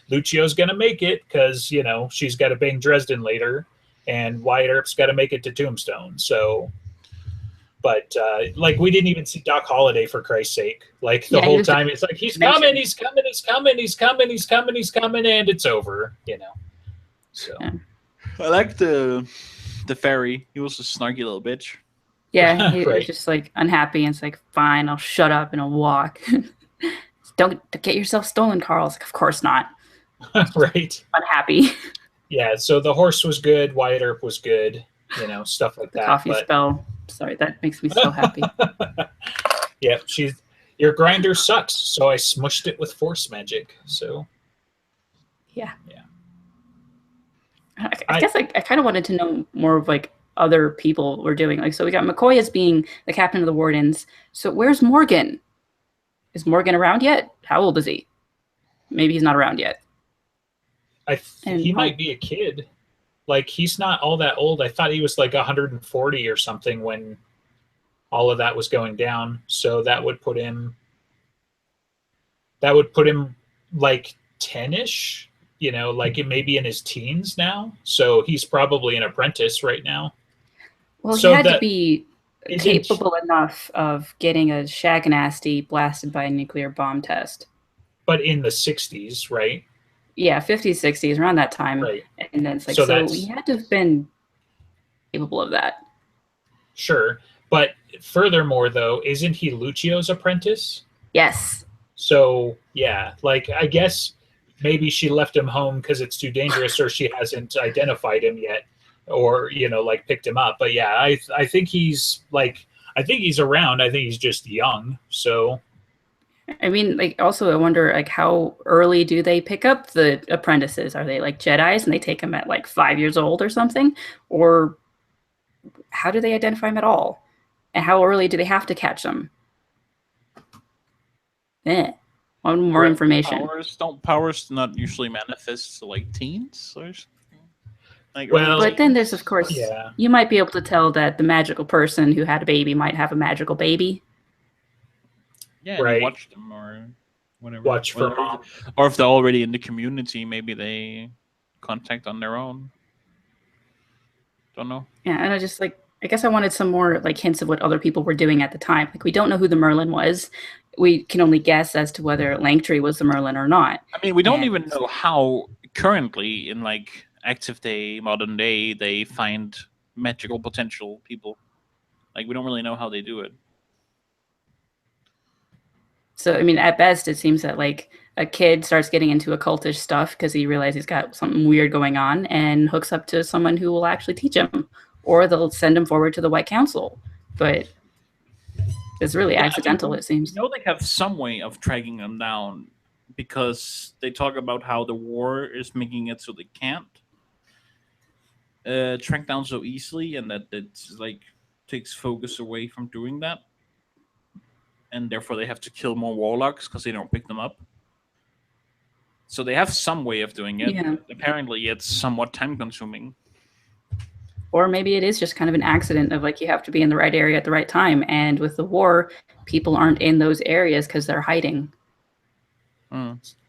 Lucio's going to make it because, she's got to bang Dresden later, and Wyatt Earp's got to make it to Tombstone. So, but we didn't even see Doc Holliday, for Christ's sake. Like the whole time, it's like, he's coming, he's coming, he's coming, he's coming, he's coming, he's coming, and it's over, So I like the fairy. He was a snarky little bitch. Yeah, he was just like unhappy, and it's like, fine, I'll shut up and I'll walk. Don't get yourself stolen, Carl. Like, of course not. Right. Unhappy. Yeah, so the horse was good. Wyatt Earp was good. Stuff like that. Coffee spell. Sorry, that makes me so happy. Yeah, your grinder sucks, so I smushed it with force magic. So. Yeah. I guess I kind of wanted to know more of like other people were doing. Like, so we got McCoy as being the captain of the Wardens. So where's Morgan? Is Morgan around yet? How old is he? Maybe he's not around yet. He might be a kid. Like, he's not all that old. I thought he was like 140 or something when all of that was going down. So that would put him like 10-ish, like it may be in his teens now. So he's probably an apprentice right now. Well, he had to be capable enough of getting a shaganasty blasted by a nuclear bomb test. But in the 60s, right? Yeah, 50s, 60s, around that time. Right. And then it's like, so he had to have been capable of that. Sure. But furthermore, though, isn't he Lucio's apprentice? Yes. So, yeah, like, I guess maybe she left him home because it's too dangerous, or she hasn't identified him yet, or, picked him up. But yeah, I think he's around. I think he's just young. So, I mean, like, also I wonder, like, how early do they pick up the apprentices? Are they like Jedis and they take them at like 5 years old or something? Or how do they identify them at all? And how early do they have to catch them? One more information. Powers not usually manifest to like teens or something? But then there's, of course, you might be able to tell that the magical person who had a baby might have a magical baby. Yeah, right. Watch them or whatever. Watch for mom. Or if they're already in the community, maybe they contact on their own. Don't know. Yeah, and I guess I wanted some more like hints of what other people were doing at the time. Like, we don't know who the Merlin was. We can only guess as to whether Langtree was the Merlin or not. I mean, we don't even know how currently in like active day, modern day, they find magical potential people. Like, we don't really know how they do it. So, I mean, at best, it seems that like a kid starts getting into occultish stuff because he realizes he's got something weird going on and hooks up to someone who will actually teach him, or they'll send him forward to the White Council. But it's really accidental, it seems. They have some way of tracking them down because they talk about how the war is making it so they can't track down so easily, and that it's like takes focus away from doing that. And therefore they have to kill more Warlocks because they don't pick them up. So they have some way of doing it. Yeah. Apparently it's somewhat time-consuming. Or maybe it is just kind of an accident of like you have to be in the right area at the right time. And with the war, people aren't in those areas because they're hiding.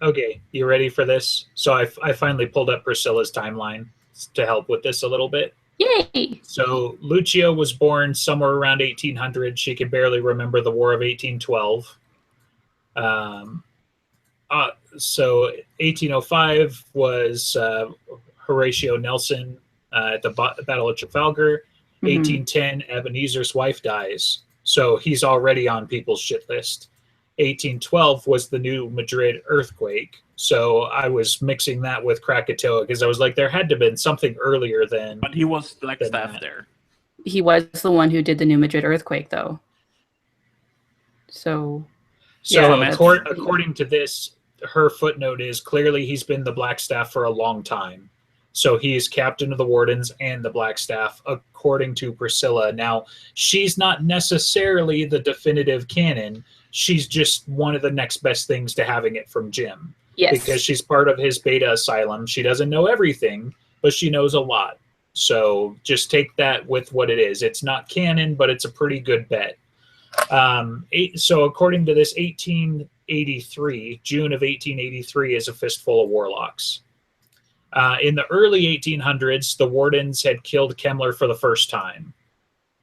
Okay, you ready for this? So I finally pulled up Priscilla's timeline to help with this a little bit. Yay! So Lucio was born somewhere around 1800. She can barely remember the War of 1812. So 1805 was Horatio Nelson at the Battle of Trafalgar. 1810, Ebenezer's wife dies. So he's already on people's shit list. 1812 was the New Madrid earthquake. So I was mixing that with Krakatoa because I was like, there had to have been something earlier than. But he was like than staff that. there. He was the one who did the New Madrid earthquake, though. So So yeah, according to this, her footnote is clearly he's been the Black Staff for a long time. So he is captain of the Wardens and the Black Staff, according to Priscilla. Now, she's not necessarily the definitive canon. She's just one of the next best things to having it from Jim. yes, Because she's part of his beta asylum. She doesn't know everything, but she knows a lot. So just take that with what it is. It's not canon, but it's a pretty good bet. So according to this, 1883, June of 1883 is a Fistful of Warlocks. In the early 1800s, the Wardens had killed Kemmler for the first time.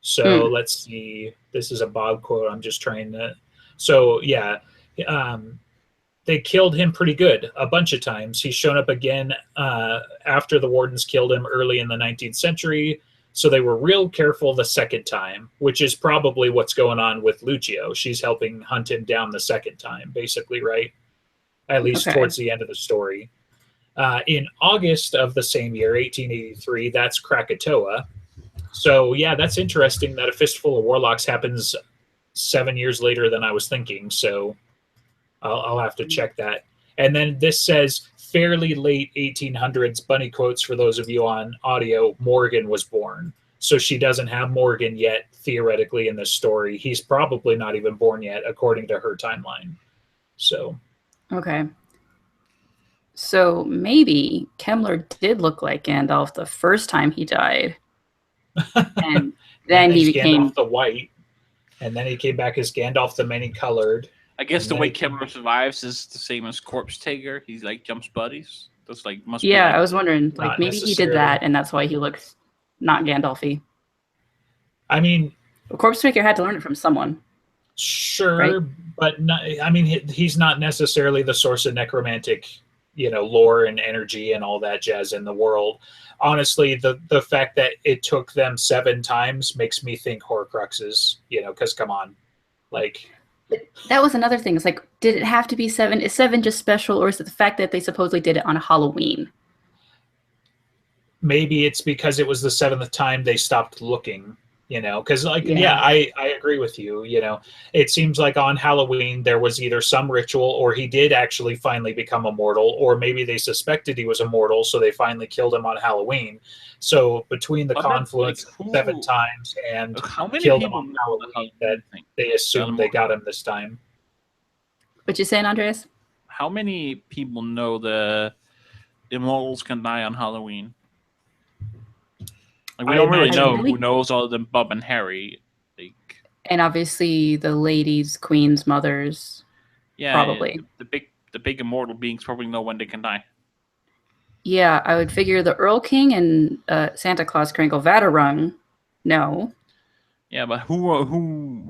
So let's see. This is a Bob quote. I'm just trying to. So yeah, they killed him pretty good a bunch of times. He's shown up again after the Wardens killed him early in the 19th century. So they were real careful the second time, which is probably what's going on with Lucio. She's helping hunt him down the second time, basically, right? At least towards the end of the story. In August of the same year, 1883, that's Krakatoa. So, yeah, that's interesting that a Fistful of Warlocks happens 7 years later than I was thinking. So I'll have to check that. And then this says fairly late 1800s, bunny quotes for those of you on audio, Morgan was born. So she doesn't have Morgan yet, theoretically, in this story. He's probably not even born yet, according to her timeline. So. Okay. So maybe Kemmler did look like Gandalf the first time he died. And then he became Gandalf the White. And then he came back as Gandalf the Many-Colored. I guess the way Kemmler survives is the same as Corpse Taker. He's like jumps buddies. That's like must be. I was wondering, like maybe he did that, and that's why he looks not Gandalfy. I mean, Corpse Taker had to learn it from someone. Sure, right? But not, I mean, he's not necessarily the source of necromantic, lore and energy and all that jazz in the world. Honestly, the fact that it took them 7 times makes me think Horcruxes. Because come on, like. That was another thing. It's like, did it have to be 7? Is 7 just special, or is it the fact that they supposedly did it on Halloween? Maybe it's because it was the 7th time they stopped looking, because I agree with you. It seems like on Halloween there was either some ritual or he did actually finally become immortal, or maybe they suspected he was immortal, so they finally killed him on Halloween. So between the confluence of 7 times and killed him on Halloween, that they assumed they got him this time. What you saying, Andreas? How many people know the immortals can die on Halloween? Like, we don't really know who knows other than Bob and Harry. And obviously the ladies, queens, mothers. Yeah, probably. The big immortal beings probably know when they can die. Yeah, I would figure the Earl King and Santa Claus Kringle Vadarung, no. Yeah, but who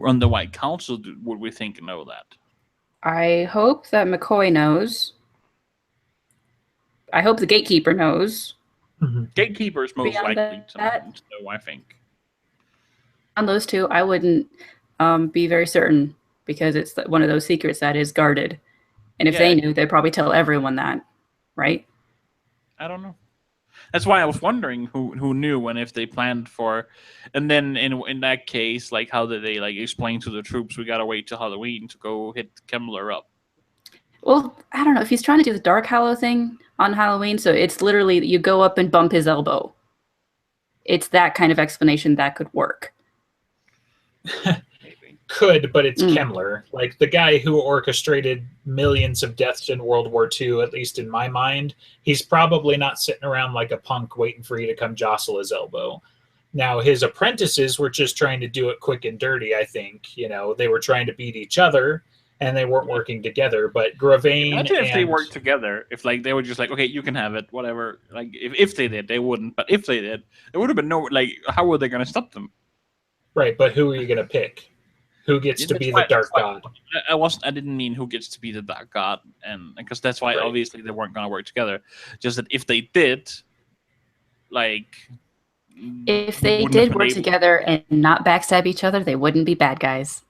on the White Council would we think know that? I hope that McCoy knows. I hope the Gatekeeper knows. Mm-hmm. Gatekeeper is most likely to know, I think. On those two, I wouldn't be very certain because it's one of those secrets that is guarded. And if they knew, they'd probably tell everyone that, right? I don't know. That's why I was wondering who knew and if they planned for. And then in that case, like how did they explain to the troops we gotta wait till Halloween to go hit Kemmler up? Well, I don't know if he's trying to do the Dark Hallow thing on Halloween, so it's literally you go up and bump his elbow. It's that kind of explanation that could work. Could, but it's Kemmler, like the guy who orchestrated millions of deaths in World War II, at least in my mind. He's probably not sitting around like a punk waiting for you to come jostle his elbow. Now, his apprentices were just trying to do it quick and dirty, I think. They were trying to beat each other, and they weren't working together. But Gravane imagine if they worked together, if they were just like, okay, you can have it, whatever. Like if they did, they wouldn't. But if they did, there would have been no how were they going to stop them? Right, but who are you going to pick? Who gets to be the Dark God? I didn't mean who gets to be the Dark God, and because that's why obviously they weren't going to work together. Just that if they did, If they did work together and not backstab each other, they wouldn't be bad guys.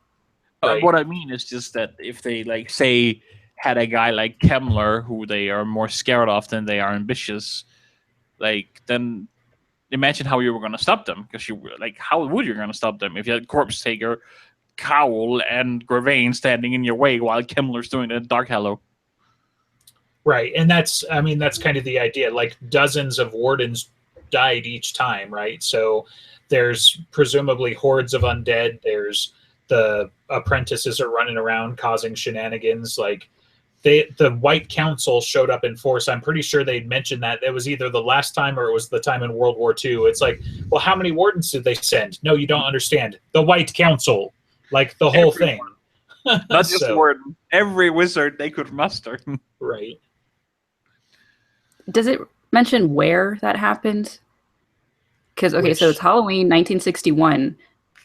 Right. What I mean is just that if they, like, say, had a guy like Kemmler, who they are more scared of than they are ambitious, like, then imagine how you were going to stop them. Because how would you going to stop them if you had Corpse Taker, Cowl, and Gravane standing in your way while Kemmler's doing the Dark Hallow? Right, and that's kind of the idea. Like, dozens of wardens died each time, right? So there's presumably hordes of undead. There's the apprentices are running around causing shenanigans. Like, the White Council showed up in force. I'm pretty sure they mentioned that. It was either the last time or it was the time in World War II. It's like, well, how many wardens did they send? No, you don't understand. The White Council. Like, the whole thing. Not just the warden. Every wizard they could muster. Right. Does it mention where that happened? Because, so it's Halloween 1961,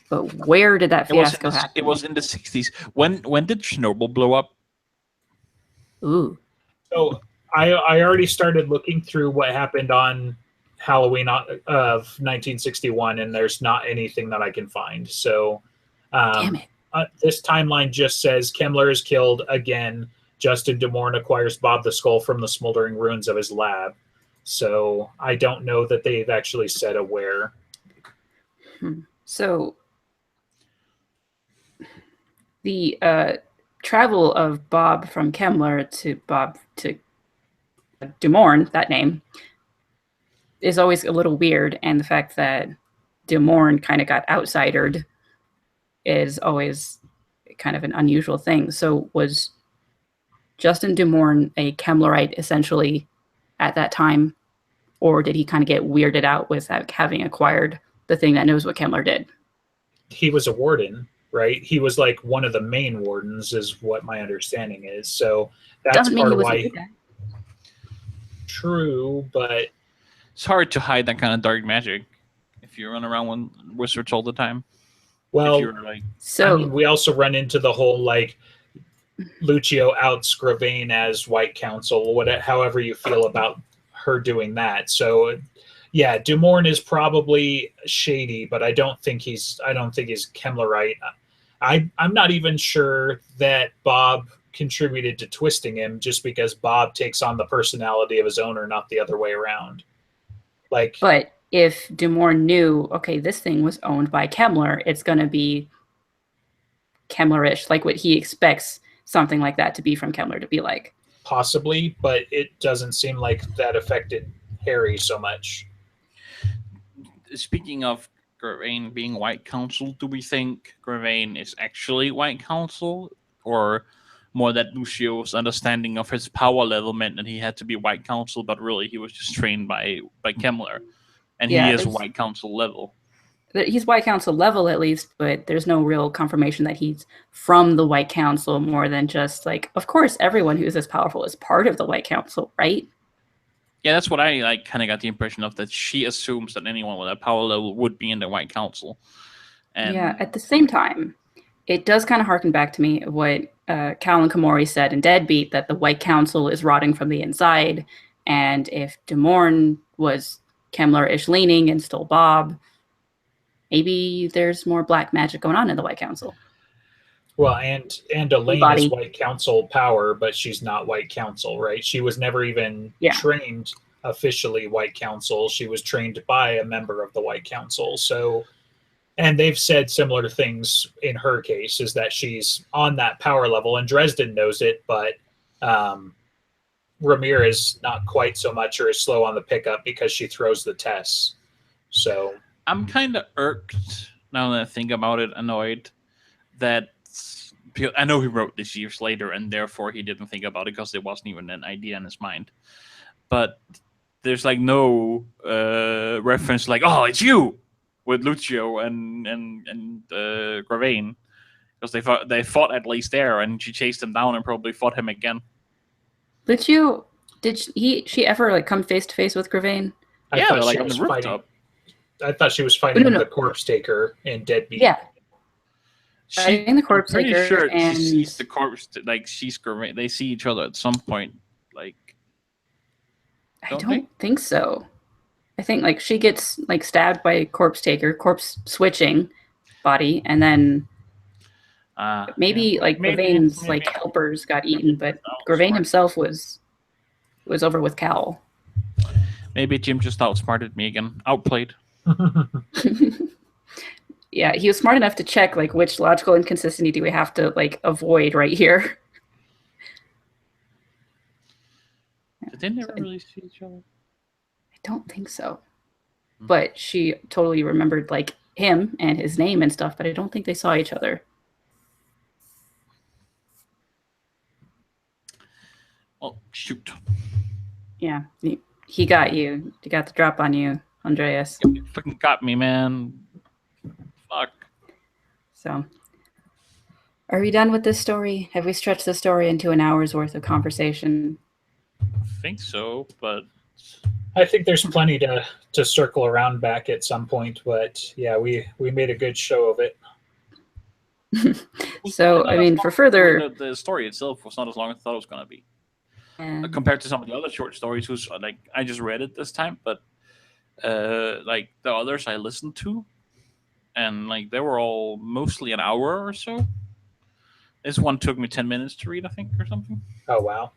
but where did that fiasco happen? It was in the 60s. When did Chernobyl blow up? Ooh. So I already started looking through what happened on Halloween of 1961, and there's not anything that I can find. So damn it. This timeline just says Kemmler is killed again. Justin DeMorn acquires Bob the Skull from the smoldering ruins of his lab. So I don't know that they've actually said a where. So the travel of Bob from Kemmler to DeMorn, that name, is always a little weird. And the fact that DeMorn kind of got outsidered is always kind of an unusual thing. So was Justin DeMorn a Kemmlerite essentially at that time, or did he kind of get weirded out with having acquired the thing that knows what Kemmler did? He was a warden, right? He was like one of the main wardens, is what my understanding is. So that's doesn't part mean he of was why. a good guy. True, but it's hard to hide that kind of dark magic if you run around with wizards all the time. Well, we also run into the whole like Lucio outs Gravane as White Council, however you feel about her doing that. So yeah, DeMorn is probably shady, but I don't think he's Kemmlerite. I'm not even sure that Bob contributed to twisting him, just because Bob takes on the personality of his owner, not the other way around. Like, but if DeMorn knew, okay, this thing was owned by Kemmler, it's going to be Kemmler-ish, like what he expects something like that to be from Kemmler to be like. Possibly, but it doesn't seem like that affected Harry so much. Speaking of Gravane being White Council, do we think Gravane is actually White Council, or more that Lucio's understanding of his power level meant that he had to be White Council, but really he was just trained by Kemmler, and he is White Council level? He's White Council level at least, but there's no real confirmation that he's from the White Council, more than just like, of course, everyone who's as powerful is part of the White Council, right? Yeah, that's what I kind of got the impression of, that she assumes that anyone with that power level would be in the White Council. And yeah, at the same time, it does kind of harken back to me what Callan Kamori said in Deadbeat, that the White Council is rotting from the inside, and if DeMorn was Kemmler-ish leaning and stole Bob, maybe there's more black magic going on in the White Council. Well, and Elaine is White Council power, but she's not White Council, right? She was never even trained officially White Council. She was trained by a member of the White Council. So, and they've said similar things in her case, is that she's on that power level, and Dresden knows it, but Ramirez not quite so much, or is slow on the pickup because she throws the tests. So I'm kind of irked now that I think about it, annoyed that I know he wrote this years later, and therefore he didn't think about it because there wasn't even an idea in his mind. But there's like no reference like, oh, it's you with Lucio and Gravane, because they fought at least there, and she chased him down and probably fought him again. Lucio, did she ever like come face to face with Gravane? Yeah, like on the rooftop. I thought she was fighting the Corpse Taker in Deadbeat. Yeah. In the Corpse Taker, sure and she sees the corpse, like she's Gravane. They see each other at some point. Like, I don't think so. I think like she gets like stabbed by corpse switching body, and then maybe like Gravaine's like helpers got eaten, but Gravaine himself was over with Cal. Maybe Jim just outsmarted me again. Outplayed. Yeah, he was smart enough to check like which logical inconsistency do we have to like avoid right here. Did they never really see each other? I don't think so. But she totally remembered like him and his name and stuff, but I don't think they saw each other. Oh, shoot. Yeah, he got you. He got the drop on you, Andreas. You fucking got me, man. Fuck. So, are we done with this story? Have we stretched the story into an hour's worth of conversation? I think so, but I think there's plenty to circle around back at some point. But yeah, we made a good show of it. So, I mean, for further... The story itself was not as long as I thought it was going to be. Compared to some of the other short stories, who's like I just read it this time, but like the others I listened to, and like they were all mostly an hour or so. This one took me 10 minutes to read, I think, or something. Oh, wow.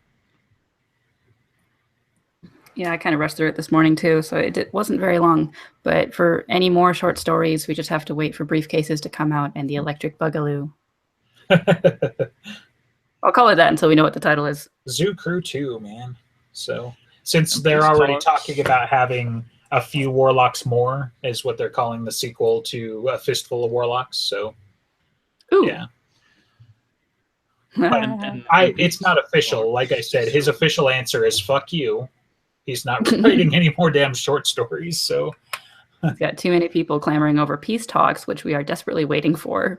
Yeah, I kind of rushed through it this morning too, so it wasn't very long. But for any more short stories, we just have to wait for Briefcases to come out and the Electric Boogaloo. I'll call it that until we know what the title is. Zoo Crew 2, man. So since they're already talking about having a few Warlocks more, is what they're calling the sequel to Fistful of Warlocks. So, ooh. Yeah. It's not official. Like I said, his official answer is fuck you. He's not writing any more damn short stories. So he's got too many people clamoring over peace talks, which we are desperately waiting for.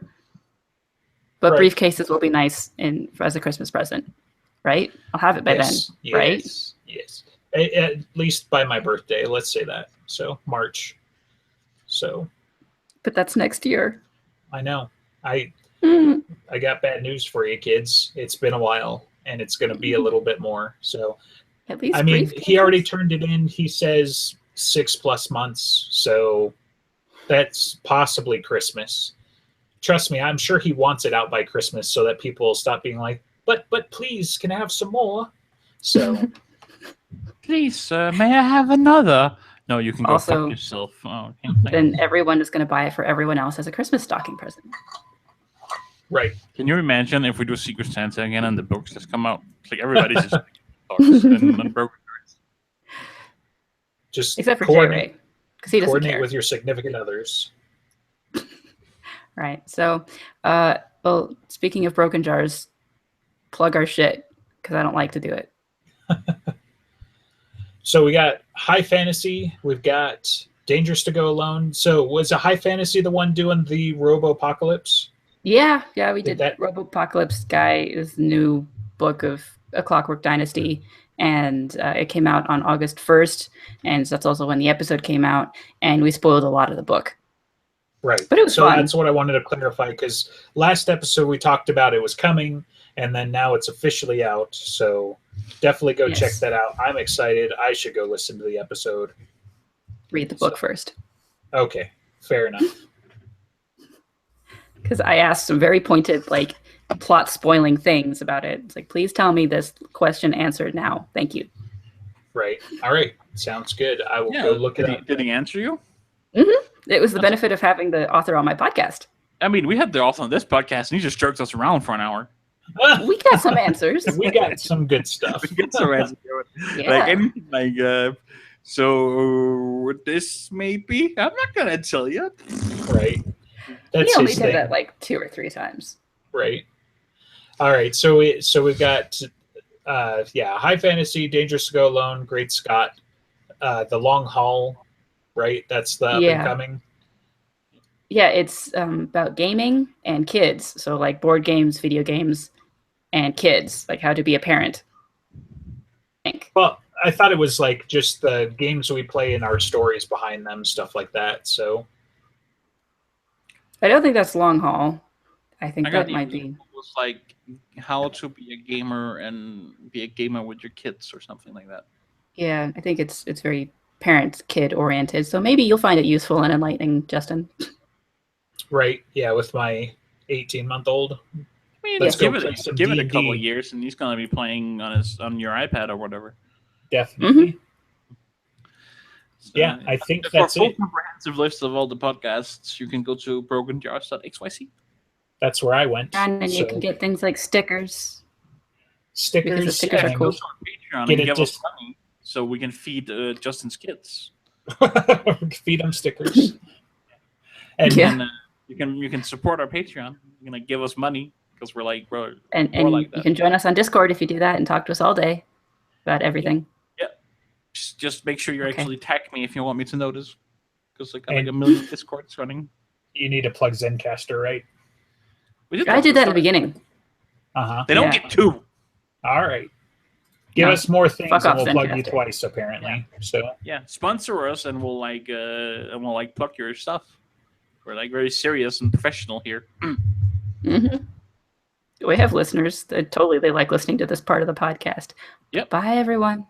But right. Briefcases will be nice as a Christmas present, right? I'll have it by then, right? Yes. At least by my birthday. Let's say that. So March. So. But that's next year. I know. I got bad news for you, kids. It's been a while, and it's going to be a little bit more. So, at least I mean, he already turned it in. He says 6+ months. So that's possibly Christmas. Trust me, I'm sure he wants it out by Christmas so that people will stop being like, but please, can I have some more? So, please, sir, may I have another? No, you can go also, fuck yourself. Oh, then everyone is going to buy it for everyone else as a Christmas stocking present. Right. Can you imagine if we do Secret Santa again and the books just come out? It's like everybody's just talks and broken cards. Just except for J-Ray, because he doesn't coordinate care. With your significant others. Right. So, well, speaking of broken jars, plug our shit because I don't like to do it. So we got High Fantasy. We've got Dangerous to Go Alone. So was a High Fantasy the one doing the Robo-Apocalypse? Yeah, we did that. Robo-Apocalypse guy is a new book of A Clockwork Dynasty, and it came out on August 1st, and so that's also when the episode came out, and we spoiled a lot of the book. Right. But it was fun. That's what I wanted to clarify, because last episode we talked about it was coming, and then now it's officially out, so definitely go check that out. I'm excited. I should go listen to the episode. Read the book first. Okay, fair enough. Because I asked some very pointed, like, plot spoiling things about it. It's like, please tell me this question answered now. Thank you. Right. All right. Sounds good. I will go look it up. Did he answer you? Mm-hmm. It was the benefit of having the author on my podcast. I mean, we had the author on this podcast, and he just jerked us around for an hour. We got some answers. We got some good stuff. We got some answers. Yeah. Like anything, like, so this may be. I'm not gonna tell you. Right. That's he only did that like 2 or 3 times. Right. All right. So we've got High Fantasy, Dangerous to Go Alone, Great Scott, The Long Haul. Right. That's the up and coming. Yeah, it's about gaming and kids. So like board games, video games, and kids, like how to be a parent. I think. Well, I thought it was like just the games we play and our stories behind them, stuff like that. So I don't think that's long haul. I think that might be. It was like how to be a gamer and be a gamer with your kids or something like that. Yeah, I think it's very parent-kid oriented. So maybe you'll find it useful and enlightening, Justin. Right. Yeah, with my 18-month-old. I mean, Let's give go it play some give it a D&D. couple of years, and he's gonna be playing on your iPad or whatever. Definitely. So, Yeah, I think for that's a full it. comprehensive list of all the podcasts, you can go to brokenjars.xyz. That's where I went. And so you can get things like stickers. stickers, because the stickers are and cool. Go to our Patreon Get and it give just- us money so we can feed Justin's kids. feed them stickers. And Yeah. And you can support our Patreon. You're gonna give us money because we're like And like that. you can join us on Discord if you do that and talk to us all day about everything. just make sure you Okay. actually tag me if you want me to notice, because I got like And- a million Discords running. you need to plug Zencaster, right? I did that in the beginning. Uh-huh. They don't Yeah. get two. All right. Give No. us more things Fuck and off, we'll plug you Zencaster. twice, apparently. So Yeah, sponsor us and we'll plug your stuff. We're like very serious and professional here. Mm-hmm. We have listeners that they like listening to this part of the podcast. Yep. Bye, everyone.